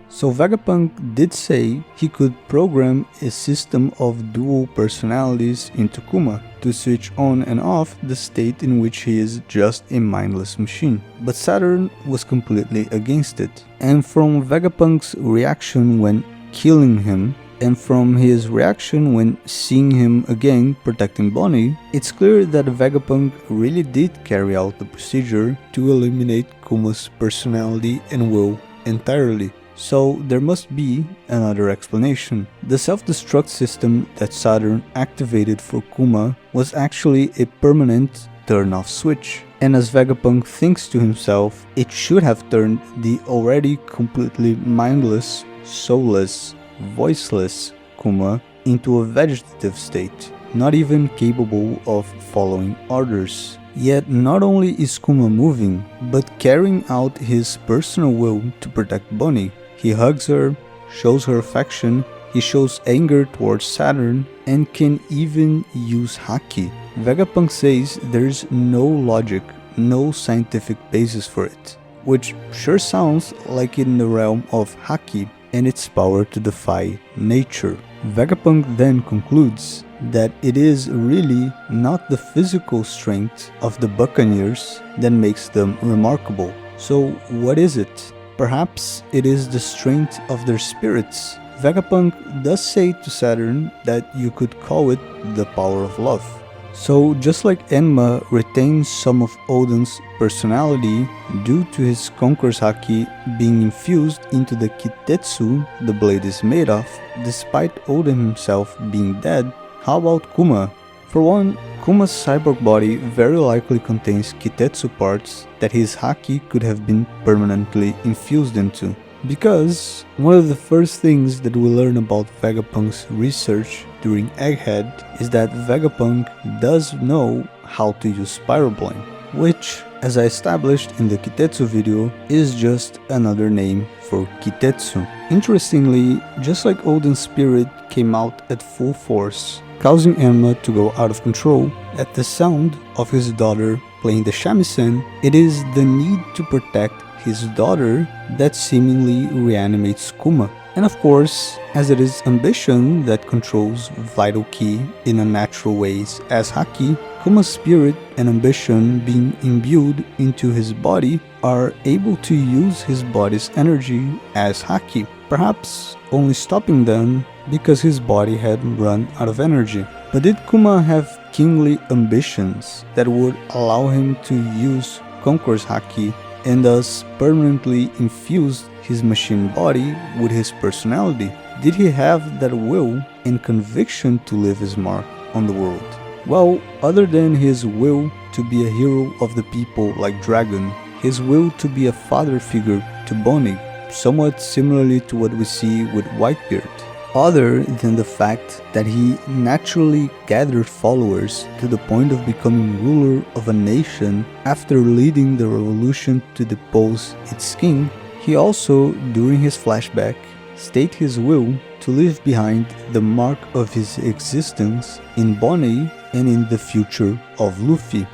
So Vegapunk did say he could program a system of dual personalities into Kuma to switch on and off the state in which he is just a mindless machine. But Saturn was completely against it. And from Vegapunk's reaction when killing him, and from his reaction when seeing him again protecting Bonnie, it's clear that Vegapunk really did carry out the procedure to eliminate Kuma's personality and will entirely. So there must be another explanation. The self-destruct system that Saturn activated for Kuma was actually a permanent turn-off switch. And as Vegapunk thinks to himself, it should have turned the already completely mindless, soulless, voiceless Kuma into a vegetative state, not even capable of following orders. Yet not only is Kuma moving, but carrying out his personal will to protect Bonnie. He hugs her, shows her affection, he shows anger towards Saturn, and can even use Haki. Vegapunk says there's no logic, no scientific basis for it, which sure sounds like in the realm of Haki and its power to defy nature. Vegapunk then concludes that it is really not the physical strength of the Buccaneers that makes them remarkable. So what is it? Perhaps it is the strength of their spirits. Vegapunk does say to Saturn that you could call it the power of love. So just like Enma retains some of Oden's personality due to his Conquerors Haki being infused into the Kitetsu the blade is made of, despite Oden himself being dead, how about Kuma? For one, Kuma's cyborg body very likely contains Kitetsu parts that his Haki could have been permanently infused into. Because one of the first things that we learn about Vegapunk's research during Egghead is that Vegapunk does know how to use Pyroblime, which, as I established in the Kitetsu video, is just another name for Kitetsu. Interestingly, just like Oden's spirit came out at full force, causing Enma to go out of control, at the sound of his daughter playing the shamisen, it is the need to protect his daughter that seemingly reanimates Kuma. And of course, as it is ambition that controls vital ki in unnatural ways as Haki, Kuma's spirit and ambition being imbued into his body are able to use his body's energy as Haki, perhaps only stopping them because his body had run out of energy. But did Kuma have kingly ambitions that would allow him to use Conqueror's Haki and thus permanently infuse his machine body with his personality? Did he have that will and conviction to leave his mark on the world? Well, other than his will to be a hero of the people like Dragon, his will to be a father figure to Bonnie, somewhat similarly to what we see with Whitebeard, other than the fact that he naturally gathered followers to the point of becoming ruler of a nation after leading the revolution to depose its king, he also, during his flashback, stated his will to leave behind the mark of his existence in Bonnie and in the future of Luffy.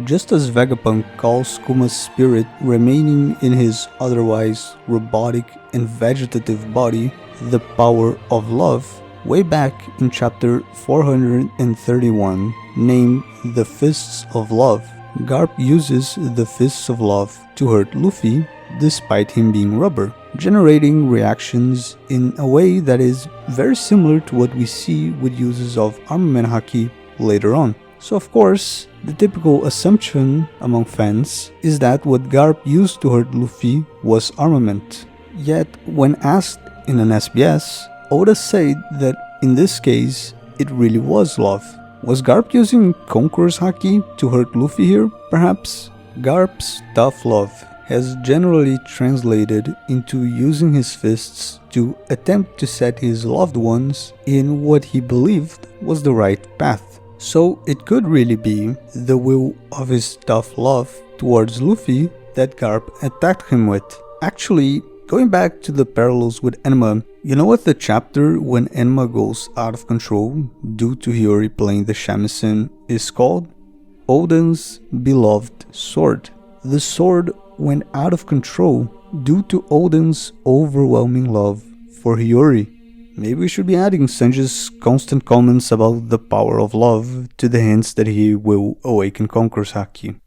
Just as Vegapunk calls Kuma's spirit remaining in his otherwise robotic and vegetative body the power of love, way back in chapter 431, named The Fists of Love, Garp uses the Fists of Love to hurt Luffy despite him being rubber, generating reactions in a way that is very similar to what we see with uses of armament haki later on. So of course, the typical assumption among fans is that what Garp used to hurt Luffy was armament. Yet, when asked in an SBS, Oda said that in this case, it really was love. Was Garp using Conqueror's Haki to hurt Luffy here? Perhaps. Garp's tough love has generally translated into using his fists to attempt to set his loved ones in what he believed was the right path. So it could really be the will of his tough love towards Luffy that Garp attacked him with. Actually, going back to the parallels with Enma, you know what the chapter when Enma goes out of control due to Hiyori playing the shamisen is called? Oden's beloved sword. The sword went out of control due to Oden's overwhelming love for Hiyori. Maybe we should be adding Sanji's constant comments about the power of love to the hints that he will awaken Conqueror's Haki.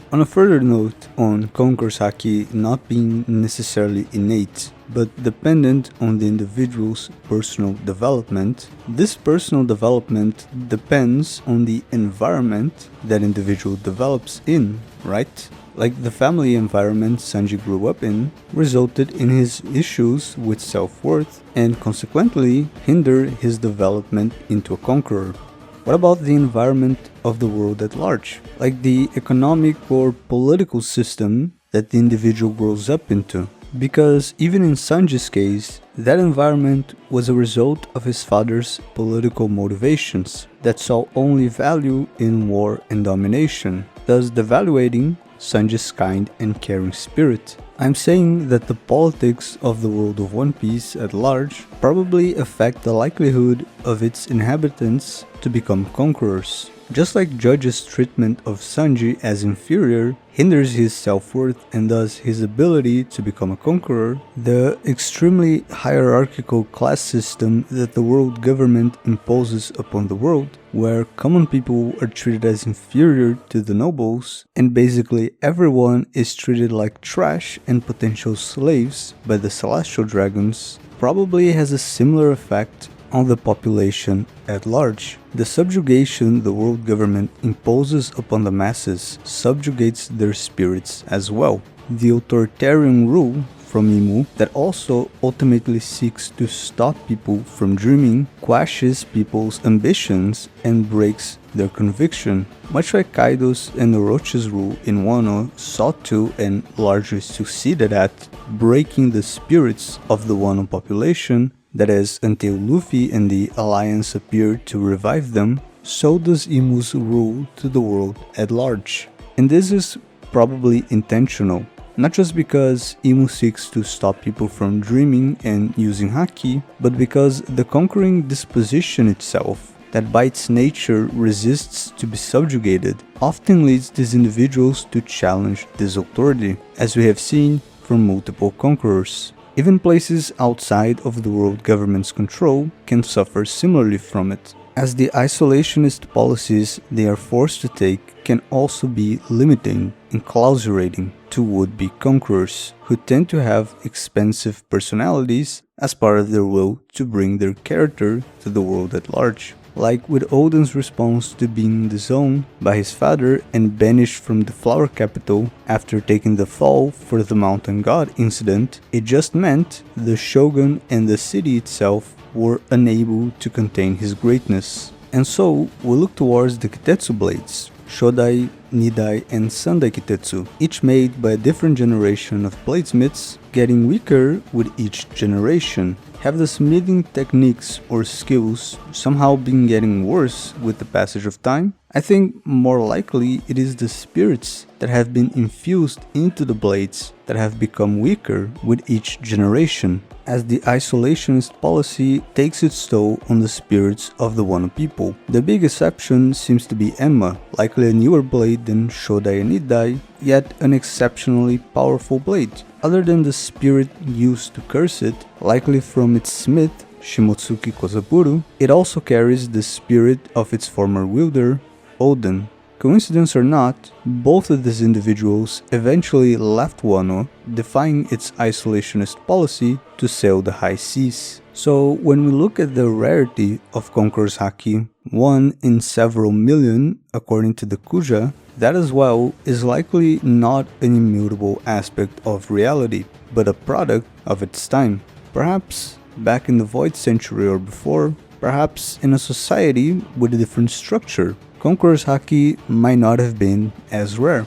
On a further note on Conqueror's Haki not being necessarily innate, but dependent on the individual's personal development, this personal development depends on the environment that individual develops in, right? Like the family environment Sanji grew up in resulted in his issues with self-worth and consequently hindered his development into a conqueror. What about the environment of the world at large? Like the economic or political system that the individual grows up into? Because even in Sanji's case, that environment was a result of his father's political motivations that saw only value in war and domination, thus devaluating Sanji's kind and caring spirit. I'm saying that the politics of the world of One Piece at large probably affect the likelihood of its inhabitants to become conquerors. Just like Judge's treatment of Sanji as inferior hinders his self-worth and thus his ability to become a conqueror, the extremely hierarchical class system that the world government imposes upon the world, where common people are treated as inferior to the nobles, and basically everyone is treated like trash and potential slaves by the celestial dragons, probably has a similar effect on the population at large. The subjugation the world government imposes upon the masses subjugates their spirits as well. The authoritarian rule from Imu that also ultimately seeks to stop people from dreaming quashes people's ambitions and breaks their conviction, much like Kaido's and Orochi's rule in Wano sought to and largely succeeded at breaking the spirits of the Wano population. That is, until Luffy and the Alliance appeared to revive them, so does Imu's rule to the world at large. And this is probably intentional, not just because Imu seeks to stop people from dreaming and using Haki, but because the conquering disposition itself that by its nature resists to be subjugated, often leads these individuals to challenge this authority, as we have seen from multiple conquerors. Even places outside of the world government's control can suffer similarly from it, as the isolationist policies they are forced to take can also be limiting and clausurating to would-be conquerors, who tend to have expensive personalities as part of their will to bring their character to the world at large. Like with Oden's response to being disowned by his father and banished from the flower capital after taking the fall for the mountain god incident, it just meant the shogun and the city itself were unable to contain his greatness. And so we look towards the Kitetsu blades, Shodai, Nidai and Sandai Kitetsu, each made by a different generation of bladesmiths, getting weaker with each generation. Have the smithing techniques or skills somehow been getting worse with the passage of time? I think more likely it is the spirits that have been infused into the blades that have become weaker with each generation, as the isolationist policy takes its toll on the spirits of the Wano people. The big exception seems to be Enma, likely a newer blade than Shodai and Nidai, yet an exceptionally powerful blade. Other than the spirit used to curse it, likely from its smith, Shimotsuki Kozaburu, it also carries the spirit of its former wielder, Oden. Coincidence or not, both of these individuals eventually left Wano, defying its isolationist policy to sail the high seas. So when we look at the rarity of Conqueror's Haki, 1 in several million according to the Kuja, that as well is likely not an immutable aspect of reality, but a product of its time. Perhaps back in the Void Century or before, perhaps in a society with a different structure, Conqueror's Haki might not have been as rare.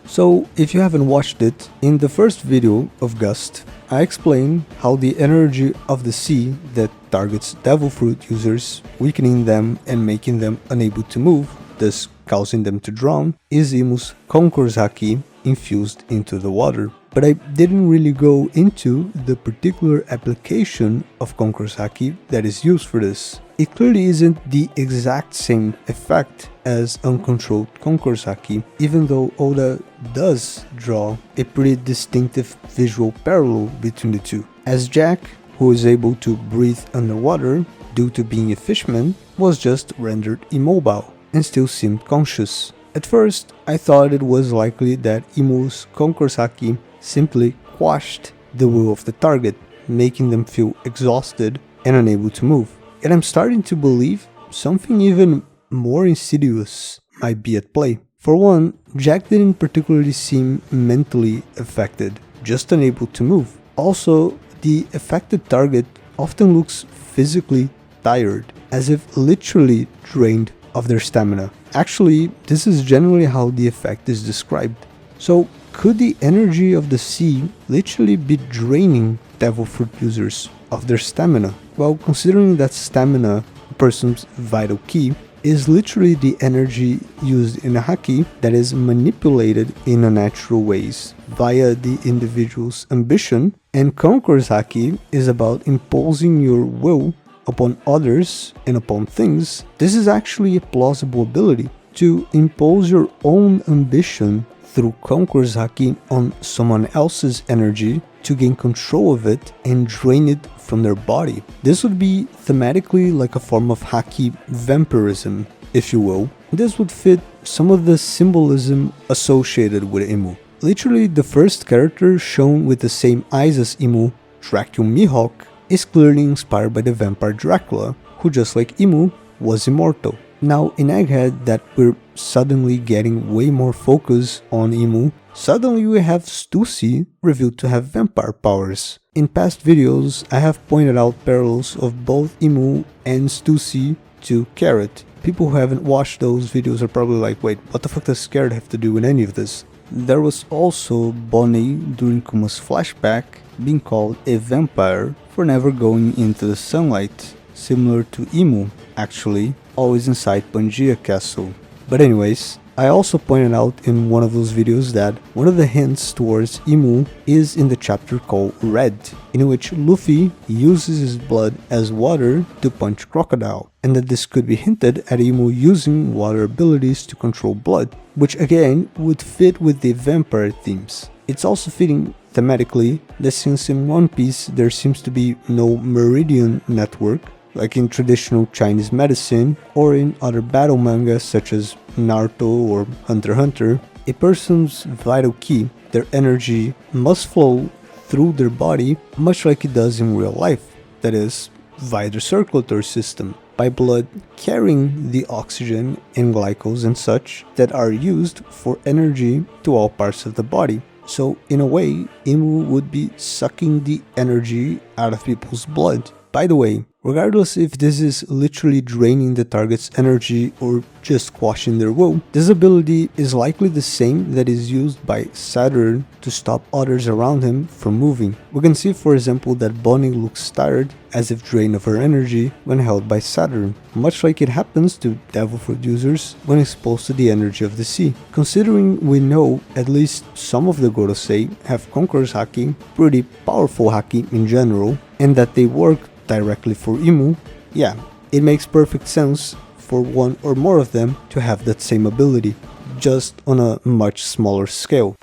So, if you haven't watched it, in the first video of GUST, I explained how the energy of the sea that targets devil fruit users, weakening them and making them unable to move, thus causing them to drown, is Imu's Conqueror's Haki infused into the water. But I didn't really go into the particular application of Conqueror's Haki that is used for this. It clearly isn't the exact same effect as uncontrolled Conqueror's Haki, even though Oda does draw a pretty distinctive visual parallel between the two. As Jack, who is able to breathe underwater due to being a fishman, was just rendered immobile and still seemed conscious. At first, I thought it was likely that Imu's Conqueror's Haki simply quashed the will of the target, making them feel exhausted and unable to move. And I'm starting to believe something even more insidious might be at play. For one, Jack didn't particularly seem mentally affected, just unable to move. Also, the affected target often looks physically tired, as if literally drained of their stamina. Actually, this is generally how the effect is described. So, could the energy of the sea literally be draining devil fruit users of their stamina? Well, considering that stamina, a person's vital key, is literally the energy used in a haki that is manipulated in unnatural ways via the individual's ambition, and Conqueror's Haki is about imposing your will upon others and upon things. This is actually a plausible ability to impose your own ambition through Conqueror's Haki on someone else's energy to gain control of it and drain it from their body. This would be thematically like a form of Haki vampirism, if you will. This would fit some of the symbolism associated with Imu. Literally, the first character shown with the same eyes as Imu, Dracul Mihawk, is clearly inspired by the vampire Dracula, who just like Imu, was immortal. Now, in Egghead, that we're suddenly getting way more focus on Imu, suddenly we have Stussy revealed to have vampire powers. In past videos, I have pointed out parallels of both Imu and Stussy to Carrot. People who haven't watched those videos are probably like, wait, what the fuck does Carrot have to do with any of this? There was also Bonnie during Kuma's flashback being called a vampire for never going into the sunlight, similar to Imu, actually, always inside Pangaea Castle. But anyways, I also pointed out in one of those videos that one of the hints towards Imu is in the chapter called Red, in which Luffy uses his blood as water to punch Crocodile, and that this could be hinted at Imu using water abilities to control blood, which again would fit with the vampire themes. It's also fitting thematically that since in One Piece there seems to be no meridian network, like in traditional Chinese medicine or in other battle mangas such as Naruto or Hunter x Hunter, a person's vital ki, their energy, must flow through their body much like it does in real life, that is, via the circulatory system, by blood carrying the oxygen and glycals and such that are used for energy to all parts of the body. So in a way, Imu would be sucking the energy out of people's blood. By the way, regardless if this is literally draining the target's energy or just squashing their will, this ability is likely the same that is used by Saturn to stop others around him from moving. We can see, for example, that Bonnie looks tired, as if drained of her energy when held by Saturn, much like it happens to devil fruit users when exposed to the energy of the sea. Considering we know at least some of the Gorosei have Conquerors Haki, pretty powerful Haki in general, and that they work directly for Imu, yeah, it makes perfect sense for one or more of them to have that same ability, just on a much smaller scale.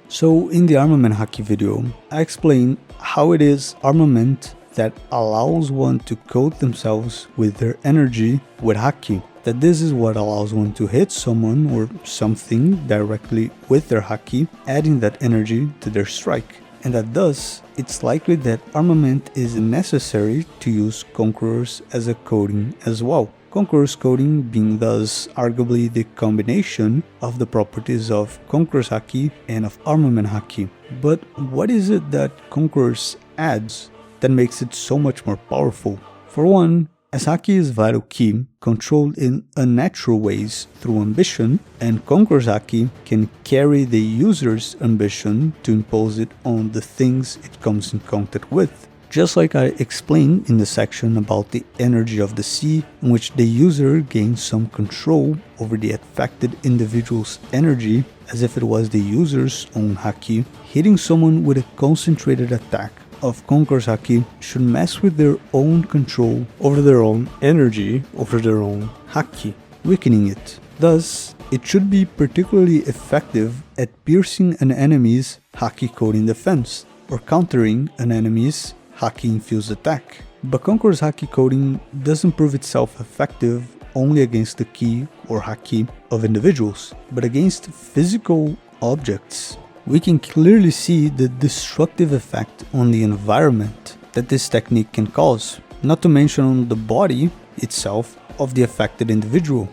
So in the Armament Haki video, I explain how it is armament that allows one to coat themselves with their energy with Haki. That this is what allows one to hit someone or something directly with their Haki, adding that energy to their strike. And that thus, it's likely that armament is necessary to use Conquerors as a coating as well. Conquerors coating being thus arguably the combination of the properties of Conquerors Haki and of Armament Haki. But what is it that Conquerors adds that makes it so much more powerful? For one, as Haki is vital ki, controlled in unnatural ways through ambition, and Conquerors Haki can carry the user's ambition to impose it on the things it comes in contact with. Just like I explained in the section about the energy of the sea, in which the user gains some control over the affected individual's energy as if it was the user's own Haki, hitting someone with a concentrated attack of Conquerors Haki should mess with their own control over their own energy, over their own Haki, weakening it. Thus, it should be particularly effective at piercing an enemy's Haki coating defense, or countering an enemy's Haki-infused attack. But Conqueror's Haki coating doesn't prove itself effective only against the ki or Haki of individuals, but against physical objects. We can clearly see the destructive effect on the environment that this technique can cause, not to mention on the body itself of the affected individual.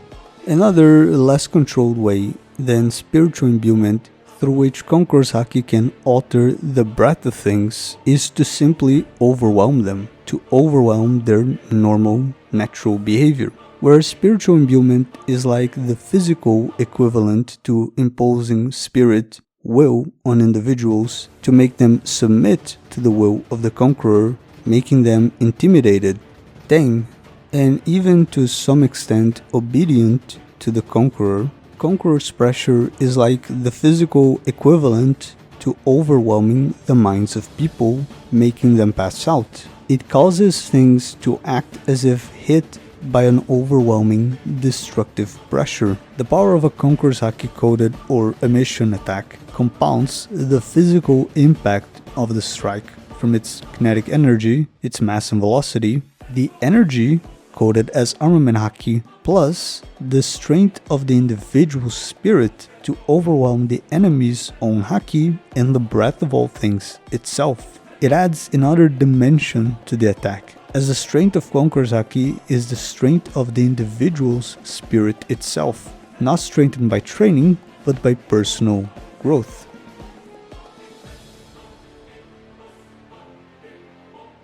Another less controlled way than spiritual imbuement through which Conqueror's Haki can alter the breadth of things is to simply overwhelm them, to overwhelm their normal, natural behavior. Whereas spiritual imbuement is like the physical equivalent to imposing spirit will on individuals to make them submit to the will of the Conqueror, making them intimidated, tame, and even to some extent obedient to the Conqueror. Conqueror's pressure is like the physical equivalent to overwhelming the minds of people, making them pass out. It causes things to act as if hit by an overwhelming, destructive pressure. The power of a Conqueror's Haki-coded or Emission attack compounds the physical impact of the strike from its kinetic energy, its mass and velocity, the energy coded as Armament Haki, plus the strength of the individual's spirit to overwhelm the enemy's own Haki and the breadth of all things itself. It adds another dimension to the attack, as the strength of Conqueror's Haki is the strength of the individual's spirit itself, not strengthened by training, but by personal growth.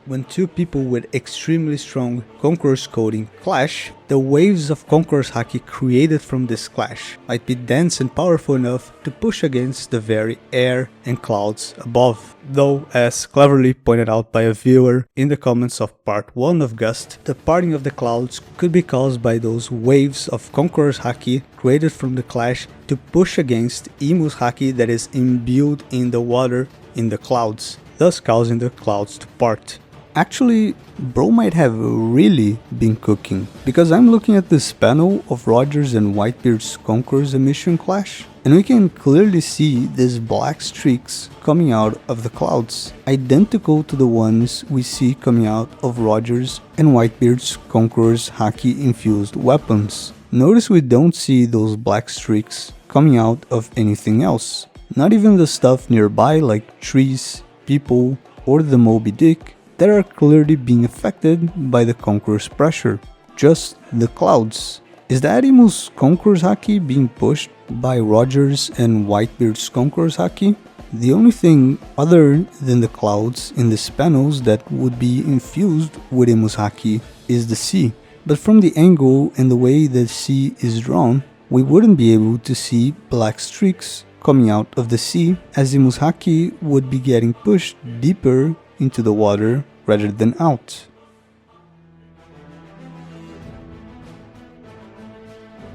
when two people with extremely strong Conquerors coding clash, the waves of Conquerors Haki created from this clash might be dense and powerful enough to push against the very air and clouds above. Though, as cleverly pointed out by a viewer in the comments of part 1 of GUST, the parting of the clouds could be caused by those waves of Conquerors Haki created from the clash to push against Imu's Haki that is imbued in the water in the clouds, thus causing the clouds to part. Actually, bro might have really been cooking, because I'm looking at this panel of Rogers and Whitebeard's Conquerors Emission clash, and we can clearly see these black streaks coming out of the clouds, identical to the ones we see coming out of Rogers and Whitebeard's Conquerors Haki infused weapons. Notice we don't see those black streaks coming out of anything else, not even the stuff nearby like trees, people, or the Moby Dick that are clearly being affected by the Conqueror's pressure, just the clouds. Is that Imu's Conqueror's Haki being pushed by Rogers and Whitebeard's Conqueror's Haki? The only thing other than the clouds in these panels that would be infused with Imu's Haki is the sea. But from the angle and the way the sea is drawn, we wouldn't be able to see black streaks coming out of the sea, as Imu's Haki would be getting pushed deeper into the water rather than out.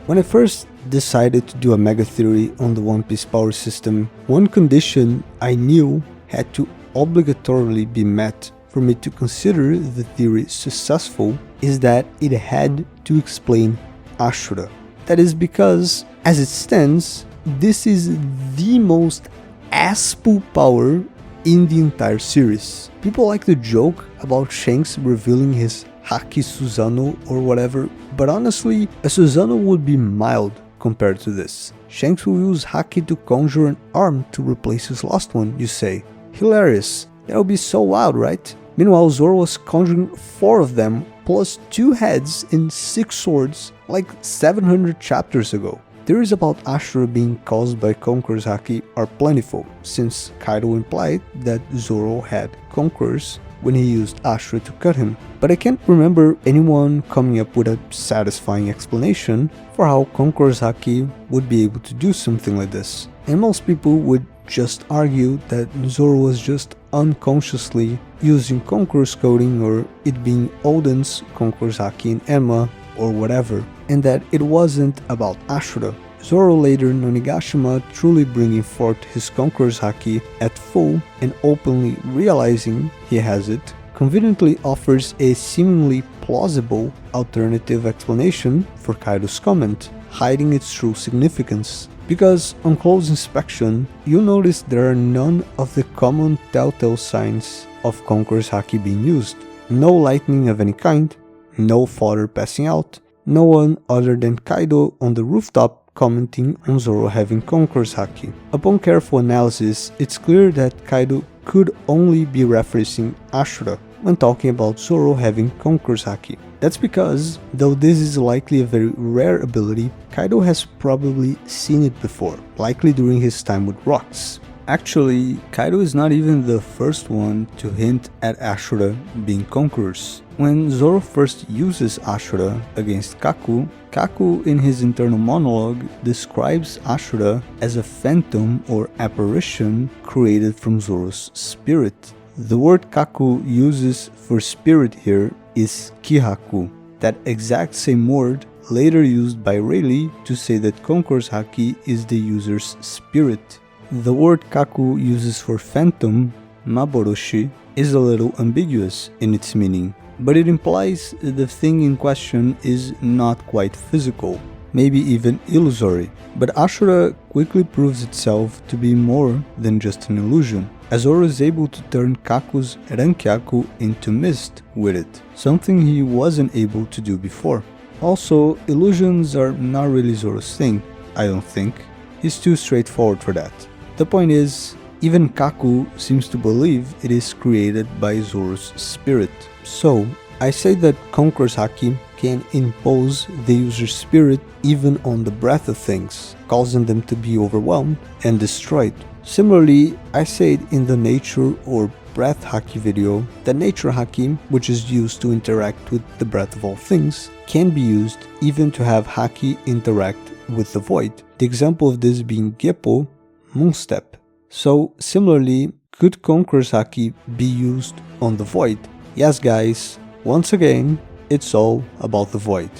When I first decided to do a mega theory on the One Piece power system, one condition I knew had to obligatorily be met for me to consider the theory successful is that it had to explain Ashura. That is because, as it stands, this is the most ass-pool power in the entire series. People like to joke about Shanks revealing his Haki Susanoo or whatever, but honestly, a Susanoo would be mild compared to this. Shanks will use Haki to conjure an arm to replace his lost one, you say. Hilarious. That would be so wild, right? Meanwhile, Zoro was conjuring 4 of them, plus 2 heads and 6 swords, like 700 chapters ago. Theories about Ashura being caused by Conquerors Haki are plentiful, since Kaido implied that Zoro had Conquerors when he used Ashura to cut him. But I can't remember anyone coming up with a satisfying explanation for how Conquerors Haki would be able to do something like this. And most people would just argue that Zoro was just unconsciously using Conqueror's coding, or it being Oden's Conquerors Haki in Enma or whatever, and that it wasn't about Ashura. Zoro later in Onigashima, truly bringing forth his Conqueror's Haki at full and openly realizing he has it, conveniently offers a seemingly plausible alternative explanation for Kaido's comment, hiding its true significance. Because on close inspection, you'll notice there are none of the common telltale signs of Conqueror's Haki being used. No lightning of any kind, no fodder passing out, no one other than Kaido on the rooftop commenting on Zoro having Conqueror's Haki. Upon careful analysis, it's clear that Kaido could only be referencing Ashura when talking about Zoro having Conqueror's Haki. That's because, though this is likely a very rare ability, Kaido has probably seen it before, likely during his time with Rocks. Actually, Kaido is not even the first one to hint at Ashura being Conquerors. When Zoro first uses Ashura against Kaku, Kaku in his internal monologue describes Ashura as a phantom or apparition created from Zoro's spirit. The word Kaku uses for spirit here is Kihaku, that exact same word later used by Rayleigh to say that Conqueror's Haki is the user's spirit. The word Kaku uses for phantom, Maboroshi, is a little ambiguous in its meaning, but it implies the thing in question is not quite physical, maybe even illusory. But Ashura quickly proves itself to be more than just an illusion, as Zoro is able to turn Kaku's Rankyaku into mist with it, something he wasn't able to do before. Also, illusions are not really Zoro's thing, I don't think. He's too straightforward for that. The point is, even Kaku seems to believe it is created by Zoro's spirit. So, I say that Conqueror's Haki can impose the user's spirit even on the breath of things, causing them to be overwhelmed and destroyed. Similarly, I say it in the nature or breath haki video that nature haki, which is used to interact with the breath of all things, can be used even to have haki interact with the void. The example of this being Geppo, Moonstep. So similarly, could Conqueror's haki be used on the void? Yes guys, once again, it's all about the void,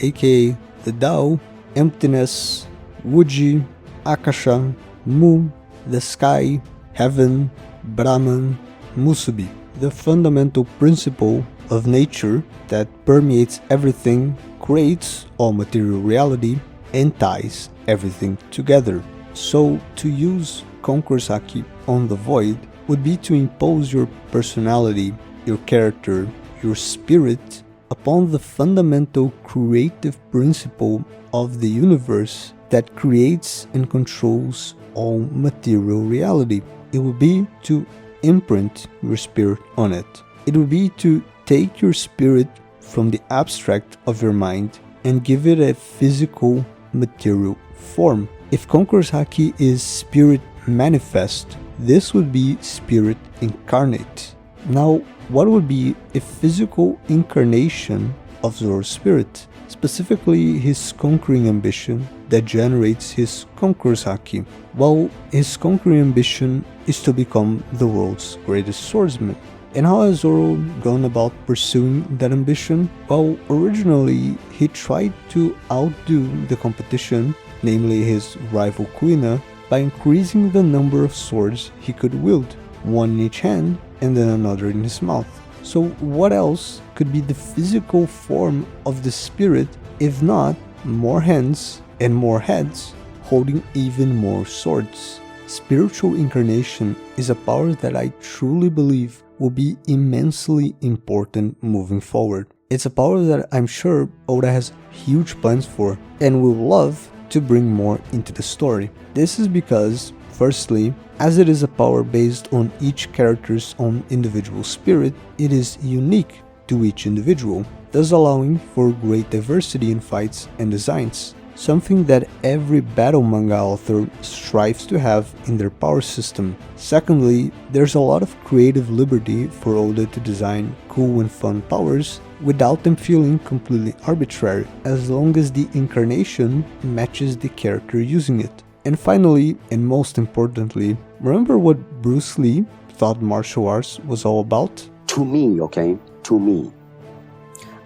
aka the Tao, emptiness, Wuji, Akasha, Mu, the sky, heaven, Brahman, Musubi, the fundamental principle of nature that permeates everything, creates all material reality, and ties everything together. So to use Conqueror's haki on the void would be to impose your personality, your character, your spirit upon the fundamental creative principle of the universe that creates and controls all material reality. It would be to imprint your spirit on it. It would be to take your spirit from the abstract of your mind and give it a physical material form. If Conqueror's haki is spirit manifest, this would be spirit incarnate. Now, what would be a physical incarnation of Zoro's spirit? Specifically his conquering ambition that generates his Conqueror's haki. Well, his conquering ambition is to become the world's greatest swordsman. And how has Zoro gone about pursuing that ambition? Well, originally he tried to outdo the competition, namely his rival Kuina, by increasing the number of swords he could wield, one in each hand and then another in his mouth. So what else could be the physical form of the spirit if not more hands and more heads holding even more swords? Spiritual incarnation is a power that I truly believe will be immensely important moving forward. It's a power that I'm sure Oda has huge plans for and will love to bring more into the story. This is because, firstly, as it is a power based on each character's own individual spirit, it is unique to each individual, thus allowing for great diversity in fights and designs, something that every battle manga author strives to have in their power system. Secondly, there's a lot of creative liberty for Oda to design cool and fun powers without them feeling completely arbitrary, as long as the incarnation matches the character using it. And finally, and most importantly, remember what Bruce Lee thought martial arts was all about?
To me, okay? To me.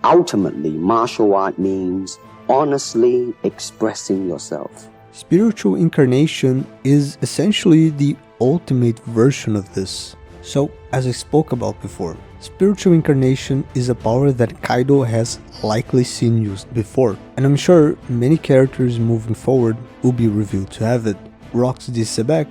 Ultimately, martial art means honestly expressing yourself.
Spiritual incarnation is essentially the ultimate version of this. So, as I spoke about before, spiritual incarnation is a power that Kaido has likely seen used before, and I'm sure many characters moving forward will be revealed to have it. Rox D. Sebek,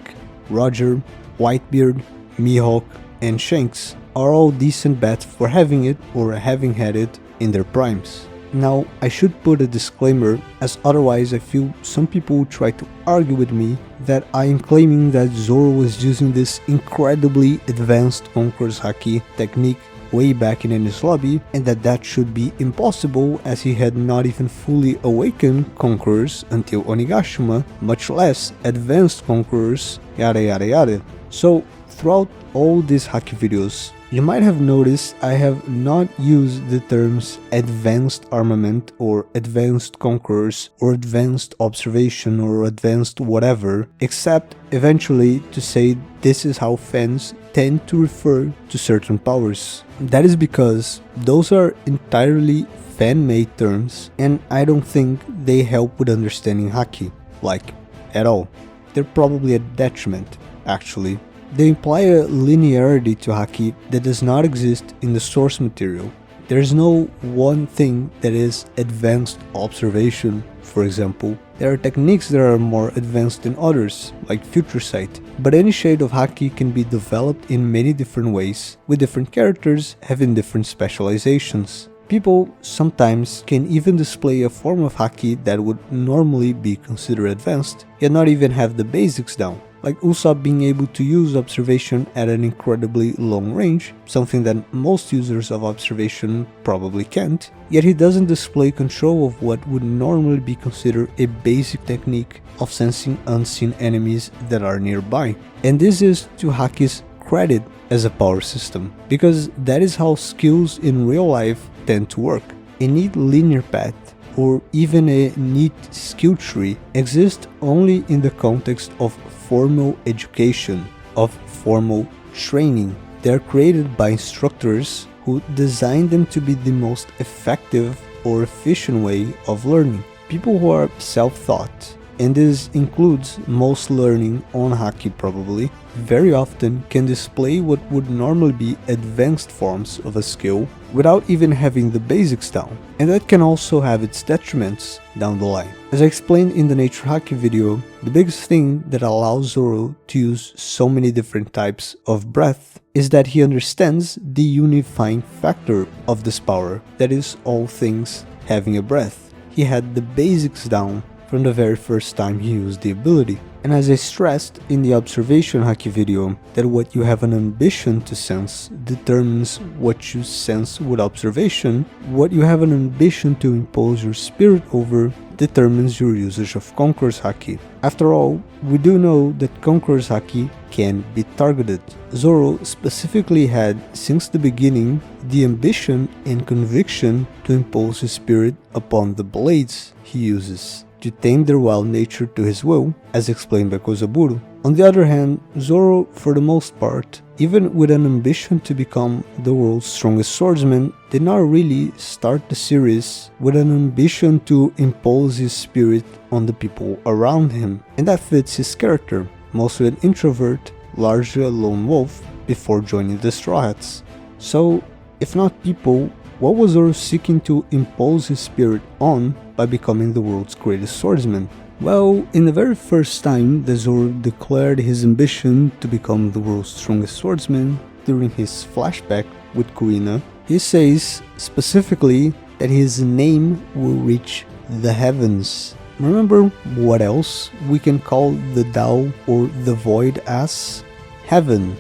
Roger, Whitebeard, Mihawk, and Shanks are all decent bets for having it or having had it in their primes. Now, I should put a disclaimer, as otherwise I feel some people will try to argue with me that I am claiming that Zoro was using this incredibly advanced Conqueror's haki technique way back in Enies Lobby, and that should be impossible as he had not even fully awakened Conquerors until Onigashima, much less advanced Conquerors, yada yada yada. So, throughout all these haki videos, you might have noticed I have not used the terms advanced armament or advanced conquerors or advanced observation or advanced whatever, except eventually to say this is how fans tend to refer to certain powers. That is because those are entirely fan-made terms and I don't think they help with understanding haki, like, at all. They're probably a detriment, actually. They imply a linearity to haki that does not exist in the source material. There is no one thing that is advanced observation, for example. There are techniques that are more advanced than others, like future sight, but any shade of haki can be developed in many different ways, with different characters having different specializations. People sometimes can even display a form of haki that would normally be considered advanced, yet not even have the basics down. Like Usopp being able to use observation at an incredibly long range, something that most users of observation probably can't, yet he doesn't display control of what would normally be considered a basic technique of sensing unseen enemies that are nearby. And this is to haki's credit as a power system, because that is how skills in real life tend to work. A neat linear path or even a neat skill tree exist only in the context of formal education, of formal training. They are created by instructors who design them to be the most effective or efficient way of learning. People who are self-taught, and this includes most learning on Haki probably, very often can display what would normally be advanced forms of a skill without even having the basics down, and that can also have its detriments down the line. As I explained in the Nature Haki video, the biggest thing that allows Zoro to use so many different types of breath is that he understands the unifying factor of this power, that is all things having a breath. He had the basics down from the very first time he used the ability. And as I stressed in the observation Haki video, that what you have an ambition to sense determines what you sense with observation, what you have an ambition to impose your spirit over determines your usage of Conquerors Haki. After all, we do know that Conquerors Haki can be targeted. Zoro specifically had, since the beginning, the ambition and conviction to impose his spirit upon the blades he uses, to tame their wild nature to his will, as explained by Kozaburo. On the other hand, Zoro, for the most part, even with an ambition to become the world's strongest swordsman, did not really start the series with an ambition to impose his spirit on the people around him, and that fits his character, mostly an introvert, largely a lone wolf, before joining the Straw Hats. So, if not people, what was Zoro seeking to impose his spirit on by becoming the world's greatest swordsman? Well, in the very first time that Zoro declared his ambition to become the world's strongest swordsman, during his flashback with Kuina, he says specifically that his name will reach the heavens. Remember what else we can call the Tao or the Void as? Heaven.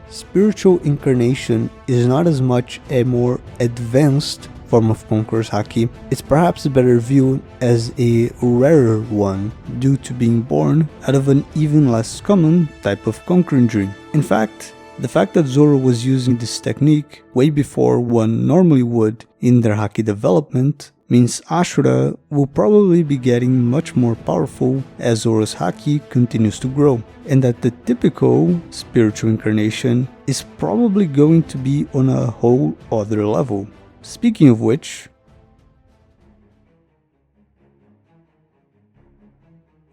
Spiritual incarnation is not as much a more advanced form of Conquerors Haki, it's perhaps better viewed as a rarer one due to being born out of an even less common type of conquering dream. In fact, the fact that Zoro was using this technique way before one normally would in their Haki development means Ashura will probably be getting much more powerful as Zoro's Haki continues to grow, and that the typical spiritual incarnation is probably going to be on a whole other level. Speaking of which,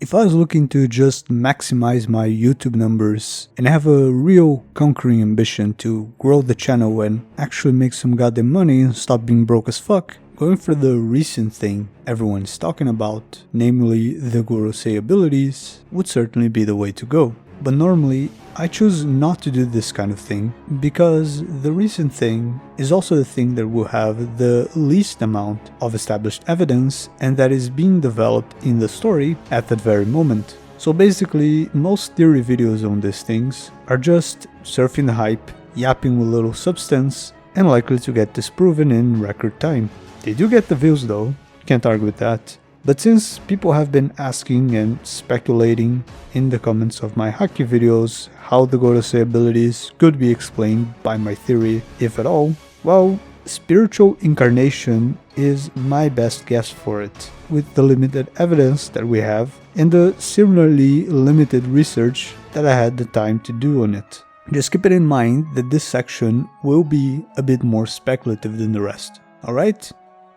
if I was looking to just maximize my YouTube numbers and have a real conquering ambition to grow the channel and actually make some goddamn money and stop being broke as fuck, going for the recent thing everyone is talking about, namely the Gorosei abilities, would certainly be the way to go. But normally, I choose not to do this kind of thing because the recent thing is also the thing that will have the least amount of established evidence and that is being developed in the story at that very moment. So basically, most theory videos on these things are just surfing the hype, yapping with little substance, and likely to get disproven in record time. They do get the views though, can't argue with that. But since people have been asking and speculating in the comments of my Haki videos how the Gorosei abilities could be explained by my theory, if at all, well, spiritual incarnation is my best guess for it, with the limited evidence that we have and the similarly limited research that I had the time to do on it. Just keep it in mind that this section will be a bit more speculative than the rest, alright?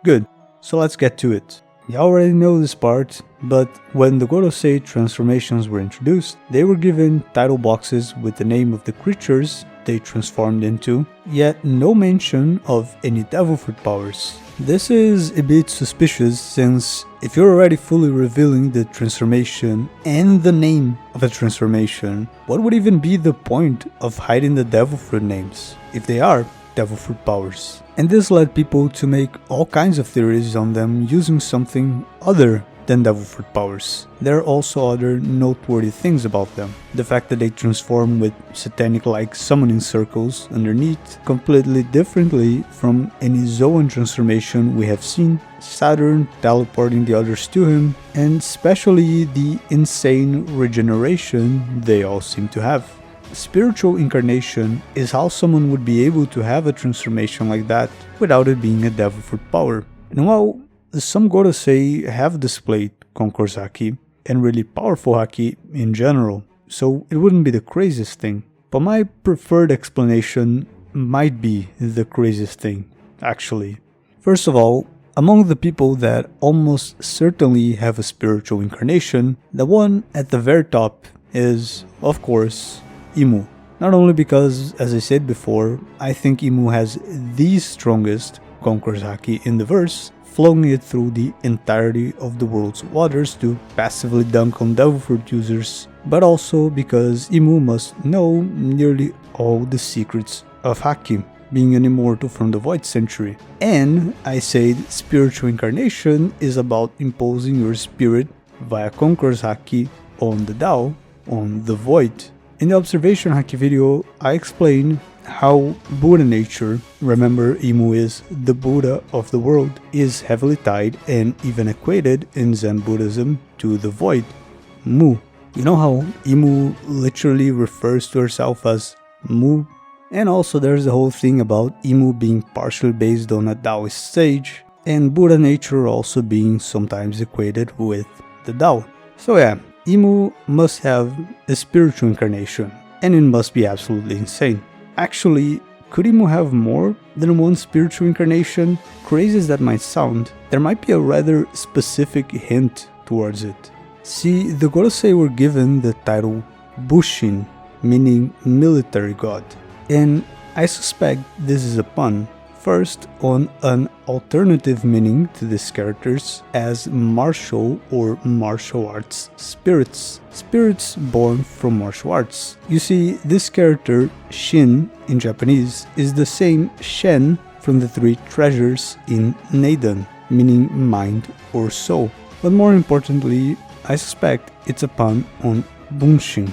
Good, so let's get to it. You already know this part, but when the Gorosei transformations were introduced, they were given title boxes with the name of the creatures they transformed into, yet no mention of any devil fruit powers. This is a bit suspicious since if you're already fully revealing the transformation and the name of a transformation, what would even be the point of hiding the devil fruit names, if they are devil fruit powers? And this led people to make all kinds of theories on them using something other than devil fruit powers. There are also other noteworthy things about them. The fact that they transform with satanic-like summoning circles underneath, completely differently from any Zoan transformation we have seen, Saturn teleporting the others to him, and especially the insane regeneration they all seem to have. spiritual incarnation is how someone would be able to have a transformation like that without it being a devil fruit power. And while some Gorosei have displayed Conquerors Haki, and really powerful Haki in general, so it wouldn't be the craziest thing. But my preferred explanation might be the craziest thing, actually. First of all, among the people that almost certainly have a spiritual incarnation, the one at the very top is, of course, Imu. Not only because, as I said before, I think Imu has the strongest Conquerors Haki in the verse, flowing it through the entirety of the world's waters to passively dunk on devil fruit users, but also because Imu must know nearly all the secrets of Haki, being an immortal from the Void Century. And I said spiritual incarnation is about imposing your spirit via Conquerors Haki on the Tao, on the Void. In the observation Haki video, I explained how Buddha nature, remember Imu is the Buddha of the world, is heavily tied and even equated in Zen Buddhism to the void, Mu. You know how Imu literally refers to herself as Mu? And also there's the whole thing about Imu being partially based on a Taoist sage, and Buddha nature also being sometimes equated with the Tao. So yeah, Imu must have a spiritual incarnation, and it must be absolutely insane. Actually, could Imu have more than one spiritual incarnation? Crazy as that might sound, there might be a rather specific hint towards it. See, the Gorosei were given the title Bushin, meaning military god, and I suspect this is a pun, first on an alternative meaning to these characters as martial or martial arts spirits. Spirits born from martial arts. You see, this character, Shin in Japanese, is the same Shen from the three treasures in Naden, meaning mind or soul. But more importantly, I suspect it's a pun on Bunshin.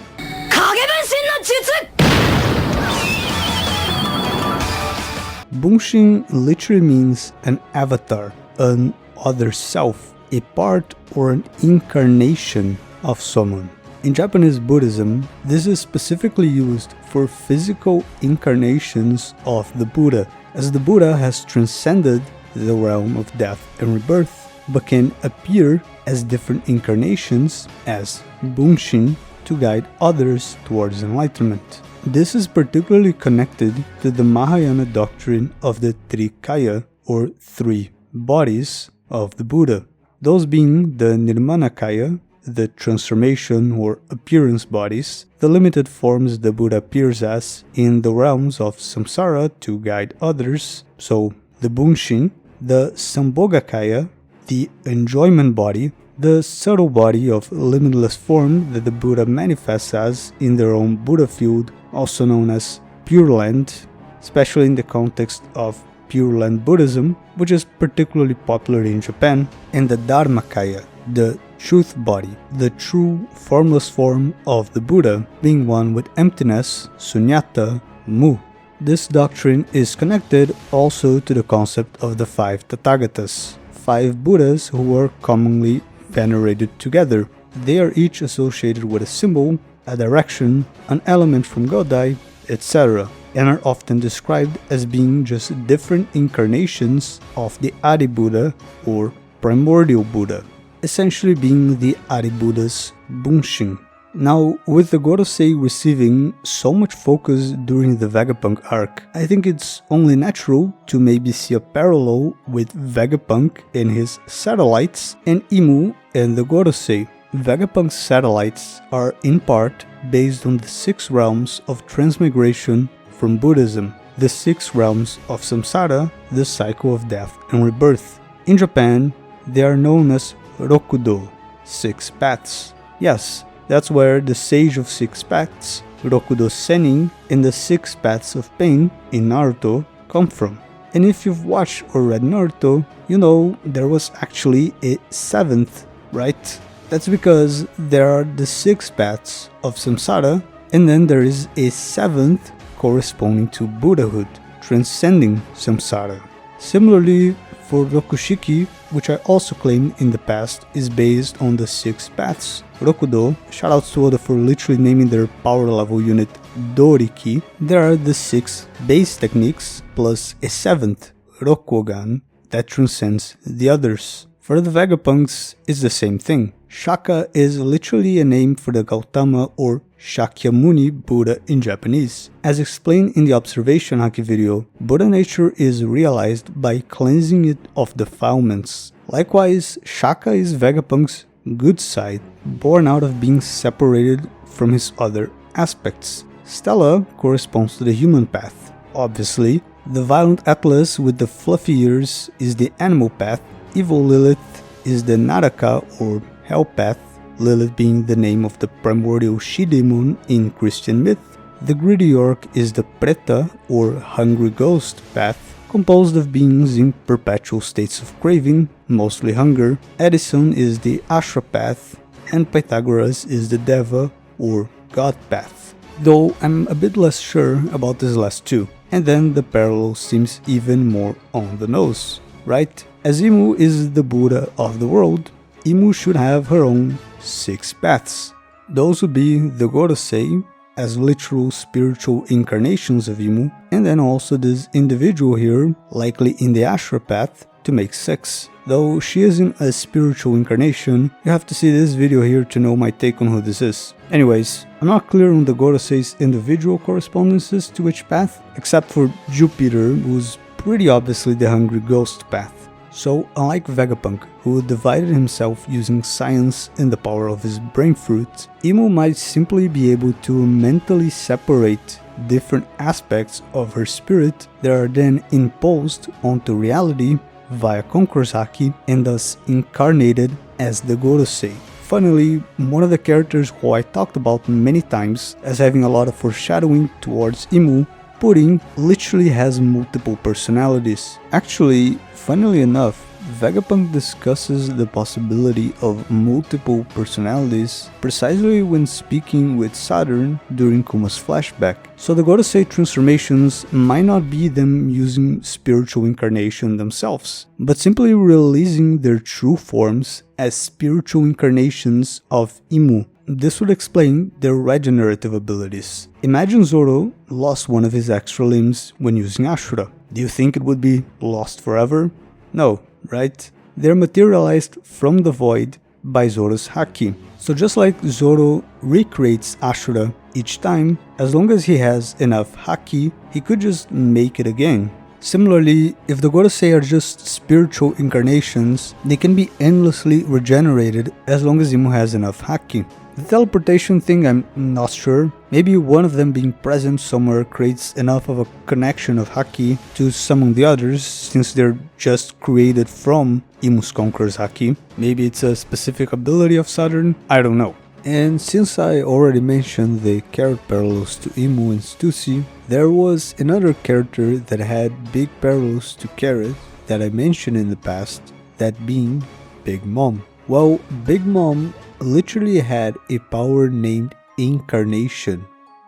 Bunshin literally means an avatar, an other self, a part or an incarnation of someone. In Japanese Buddhism, this is specifically used for physical incarnations of the Buddha, as the Buddha has transcended the realm of death and rebirth, but can appear as different incarnations as Bunshin to guide others towards enlightenment. This is particularly connected to the Mahayana doctrine of the Trikaya, or three bodies of the Buddha, those being the Nirmanakaya, the transformation or appearance bodies, the limited forms the Buddha appears as in the realms of samsara to guide others, so the Bunshin, the Sambhogakaya, the enjoyment body, the subtle body of limitless form that the Buddha manifests as in their own Buddha field, also known as Pure Land, especially in the context of Pure Land Buddhism, which is particularly popular in Japan, and the Dharmakaya, the truth body, the true formless form of the Buddha, being one with emptiness, sunyata, mu. This doctrine is connected also to the concept of the five Tathagatas, five Buddhas who were commonly venerated together. They are each associated with a symbol, a direction, an element from Godai, etc., and are often described as being just different incarnations of the Adi Buddha or primordial Buddha, essentially being the Adi Buddha's Bunshin. Now, with the Gorosei receiving so much focus during the Vegapunk arc, I think it's only natural to maybe see a parallel with Vegapunk and his satellites and Imu and the Gorosei. Vegapunk's satellites are in part based on the 6 realms of transmigration from Buddhism, the 6 realms of samsara, the cycle of death and rebirth. In Japan, they are known as Rokudo, 6 paths. Yes, that's where the Sage of 6 Paths, Rokudo Sennin, and the 6 Paths of Pain in Naruto come from. And if you've watched or read Naruto, you know there was actually a 7th, right? That's because there are the 6 paths of samsara, and then there is a 7th corresponding to Buddhahood, transcending samsara. Similarly, for Rokushiki, which I also claimed in the past is based on the 6 paths. Rokudo, shoutouts to Oda for literally naming their power level unit Doriki. There are the 6 base techniques plus a 7th, Rokugan, that transcends the others. For the Vegapunks, it's the same thing. Shaka is literally a name for the Gautama or Shakyamuni Buddha in Japanese. As explained in the observation Haki video, Buddha nature is realized by cleansing it of defilements. Likewise, Shaka is Vegapunk's good side, born out of being separated from his other aspects. Stella corresponds to the human path. Obviously, the violent Atlas with the fluffy ears is the animal path. Evil Lilith is the Naraka or hell path, Lilith being the name of the primordial she-demon in Christian myth. The greedy orc is the Preta or hungry ghost path, composed of beings in perpetual states of craving, mostly hunger. Edison is the Ashura path, and Pythagoras is the Deva or god path. Though I'm a bit less sure about this last two. And then the parallel seems even more on the nose, right? As Imu is the Buddha of the world, Imu should have her own 6 paths. Those would be the Gorosei, as literal spiritual incarnations of Imu, and then also this individual here, likely in the Ashura path, to make 6. Though she isn't a spiritual incarnation, you have to see this video here to know my take on who this is. Anyways, I'm not clear on the Gorosei's individual correspondences to each path, except for Jupiter, who's pretty obviously the hungry ghost path. So, unlike Vegapunk, who divided himself using science and the power of his brain fruit, Imu might simply be able to mentally separate different aspects of her spirit that are then imposed onto reality via Conquerors Haki and thus incarnated as the Gorosei. Funnily, one of the characters who I talked about many times as having a lot of foreshadowing towards Imu, Pudding, literally has multiple personalities. Actually, funnily enough, Vegapunk discusses the possibility of multiple personalities precisely when speaking with Saturn during Kuma's flashback. So the Gorosei transformations might not be them using spiritual incarnation themselves, but simply releasing their true forms as spiritual incarnations of Imu. This would explain their regenerative abilities. Imagine Zoro lost one of his extra limbs when using Ashura. Do you think it would be lost forever? No, right? They're materialized from the void by Zoro's Haki. So just like Zoro recreates Ashura each time, as long as he has enough Haki, he could just make it again. Similarly, if the Gorosei are just spiritual incarnations, they can be endlessly regenerated as long as Imu has enough Haki. The teleportation thing, I'm not sure. Maybe one of them being present somewhere creates enough of a connection of Haki to summon the others, since they're just created from Imu's Conqueror's Haki. Maybe it's a specific ability of Saturn, I don't know. And since I already mentioned the character parallels to Imu and Stussy, there was another character that had big parallels to Carrot that I mentioned in the past, that being Big Mom. Well, Big Mom literally had a power named Incarnation,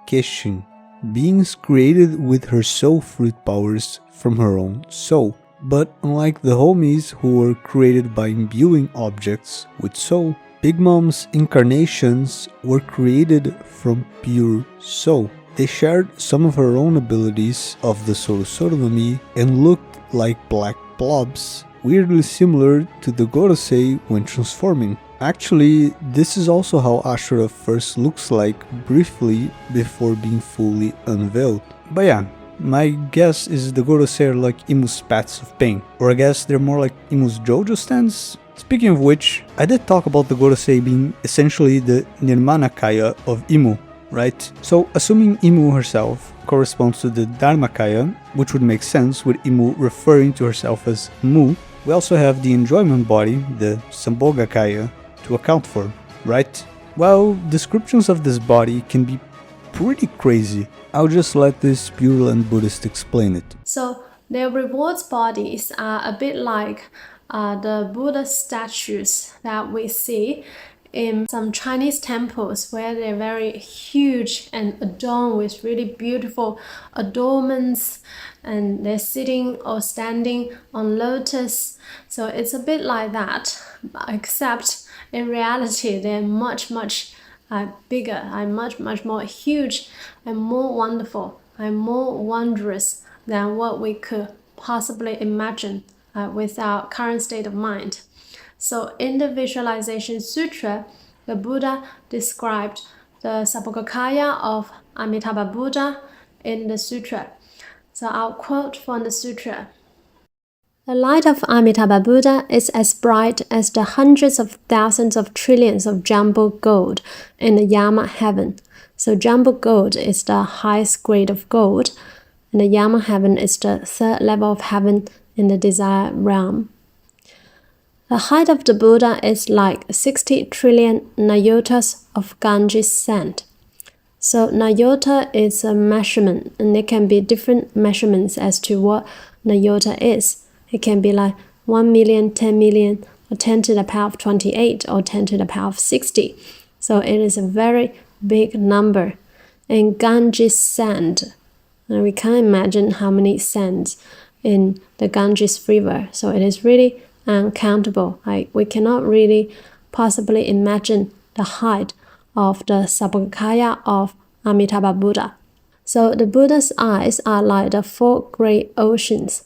Keshin, beings created with her soul fruit powers from her own soul. But unlike the homies who were created by imbuing objects with soul, Big Mom's incarnations were created from pure soul. They shared some of her own abilities of the Sorosoronomi and looked like black blobs, weirdly similar to the Gorosei when transforming. Actually, this is also how Ashura first looks like briefly before being fully unveiled. But yeah, my guess is the Gorosei are like Imu's paths of pain, or I guess they're more like Imu's Jojo stands. Speaking of which, I did talk about the Gorosei being essentially the Nirmanakaya of Imu, right? So assuming Imu herself corresponds to the Dharmakaya, which would make sense with Imu referring to herself as Mu, we also have the enjoyment body, the Sambhogakaya, to account for, right? Well, descriptions of this body can be pretty crazy. I'll just let this Pure Land Buddhist explain it.
So their rewards bodies are a bit like the Buddha statues that we see in some Chinese temples where they're very huge and adorned with really beautiful adornments, and they're sitting or standing on lotus. So it's a bit like that, except in reality they're much bigger and much more huge and more wonderful and more wondrous than what we could possibly imagine with our current state of mind. So in the Visualization Sutra, the Buddha described the Sabukakaya of Amitabha Buddha in the sutra. So I'll quote from the sutra. The light of Amitabha Buddha is as bright as the hundreds of thousands of trillions of jumbo gold in the Yama heaven. So jumbo gold is the highest grade of gold, and the Yama heaven is the third level of heaven in the desire realm. The height of the Buddha is like 60 trillion nayotas of Ganges sand. So nayota is a measurement, and it can be different measurements as to what nayota is. It can be like 1 million, 10 million, or 10 to the power of 28, or 10 to the power of 60. So it is a very big number. And Ganges sand, and we can't imagine how many sands in the Ganges River. So it is really uncountable. We cannot really possibly imagine the height of the Sabukakaya of Amitabha Buddha. So the Buddha's eyes are like the 4 great oceans.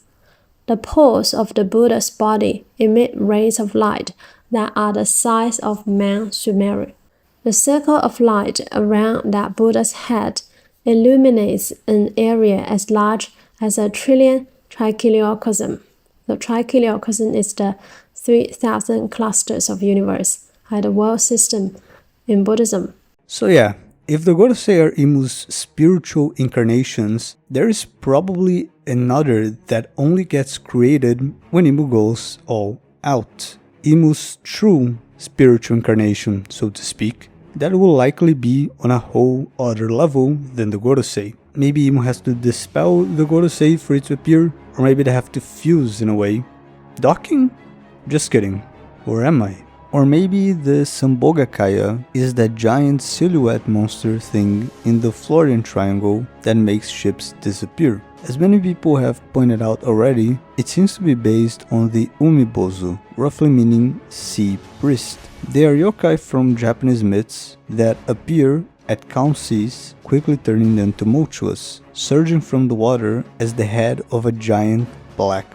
The pores of the Buddha's body emit rays of light that are the size of Mount Sumeru. The circle of light around that Buddha's head illuminates an area as large as a trillion trichiliocosm. The trichiliocosm is the 3,000 clusters of universe, the world system in Buddhism.
So yeah, if the Gorosei are Imu's spiritual incarnations, there is probably another that only gets created when Imu goes all out. Imu's true spiritual incarnation, so to speak, that will likely be on a whole other level than the Gorosei. Maybe Imu has to dispel the Gorosei for it to appear, or maybe they have to fuse in a way. Docking? Just kidding. Or am I? Or maybe the Sambogakaya is that giant silhouette monster thing in the Florian Triangle that makes ships disappear. As many people have pointed out already, it seems to be based on the Umibozu, roughly meaning sea priest. They are yokai from Japanese myths that appear at calm seas, quickly turning them tumultuous, surging from the water as the head of a giant black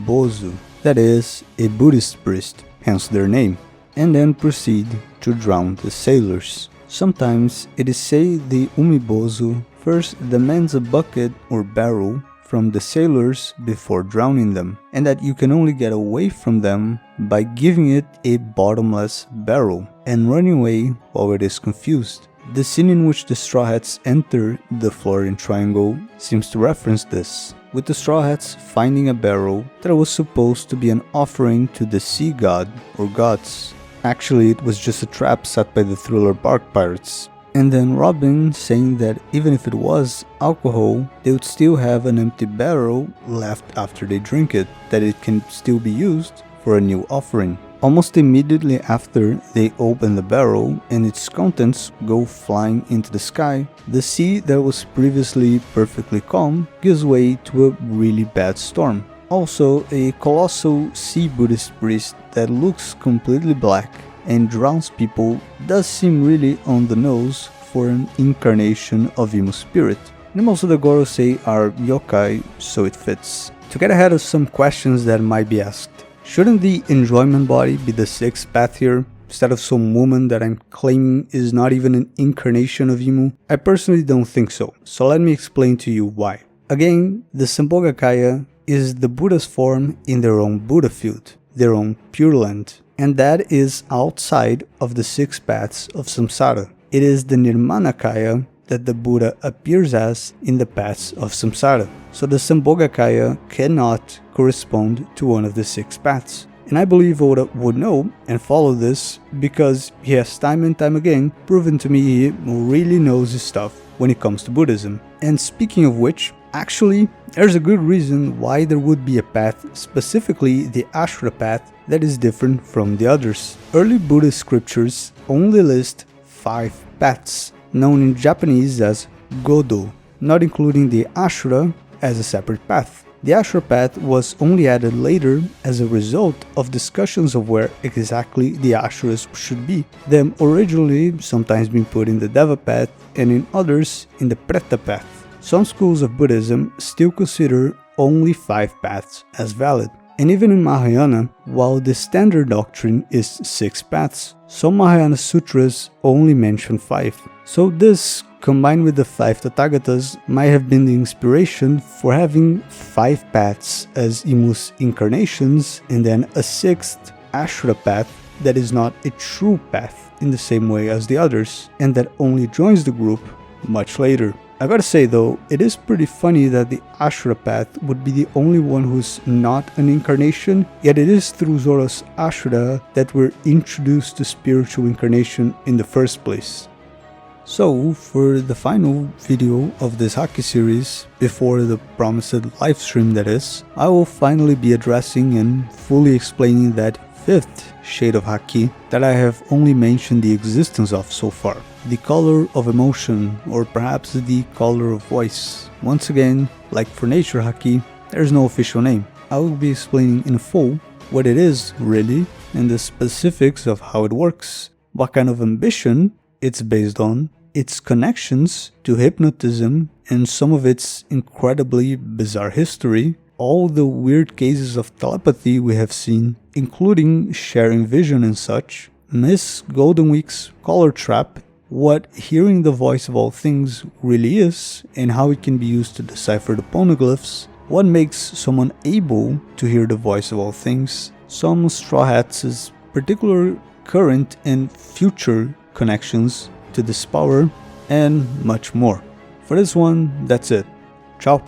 bozu, that is, a Buddhist priest, hence their name, and then proceed to drown the sailors. Sometimes it is said the Umibozu first demands a bucket or barrel from the sailors before drowning them, and that you can only get away from them by giving it a bottomless barrel and running away while it is confused. The scene in which the Straw Hats enter the Florian Triangle seems to reference this, with the Straw Hats finding a barrel that was supposed to be an offering to the sea god or gods. Actually, it was just a trap set by the Thriller Bark Pirates. And then Robin saying that even if it was alcohol, they would still have an empty barrel left after they drink it, that it can still be used for a new offering. Almost immediately after they open the barrel and its contents go flying into the sky, the sea that was previously perfectly calm gives way to a really bad storm. Also, a colossal sea Buddhist priest that looks completely black and drowns people does seem really on the nose for an incarnation of Imu spirit. And most of the Gorosei are yokai, so it fits. To get ahead of some questions that might be asked, shouldn't the enjoyment body be the sixth path here, instead of some woman that I'm claiming is not even an incarnation of Imu? I personally don't think so, so let me explain to you why. Again, the Sambogakaya is the Buddha's form in their own Buddha field, their own Pure Land, and that is outside of the six paths of samsara. It is the Nirmanakaya that the Buddha appears as in the paths of samsara. So the Sambogakaya cannot correspond to one of the six paths. And I believe Oda would know and follow this because he has time and time again proven to me he really knows his stuff when it comes to Buddhism. And speaking of which, Actually, there's a good reason why there would be a path, specifically the Ashura path, that is different from the others. Early Buddhist scriptures only list 5 paths, known in Japanese as Godo, not including the Ashura as a separate path. The Ashura path was only added later as a result of discussions of where exactly the Ashuras should be, them originally sometimes being put in the Deva path and in others in the Preta path. Some schools of Buddhism still consider only 5 paths as valid. And even in Mahayana, while the standard doctrine is 6 paths, some Mahayana sutras only mention 5. So this, combined with the 5 Tathagatas, might have been the inspiration for having 5 paths as Imu's incarnations and then a 6th Ashura path that is not a true path in the same way as the others, and that only joins the group much later. I gotta say though, it is pretty funny that the Ashura path would be the only one who's not an incarnation, yet it is through Zoro's Ashura that we're introduced to spiritual incarnation in the first place. So, for the final video of this Haki series, before the promised livestream that is, I will finally be addressing and fully explaining that 5th shade of Haki that I have only mentioned the existence of so far. The color of emotion, or perhaps the color of voice. Once again, like for nature Haki, there's no official name. I will be explaining in full what it is really, and the specifics of how it works, what kind of ambition it's based on, its connections to hypnotism and some of its incredibly bizarre history, all the weird cases of telepathy we have seen, including sharing vision and such, Miss Golden Week's color trap, what hearing the voice of all things really is, and how it can be used to decipher the poneglyphs, what makes someone able to hear the voice of all things, some Straw Hats' particular current and future connections to this power, and much more. For this one, that's it. Ciao.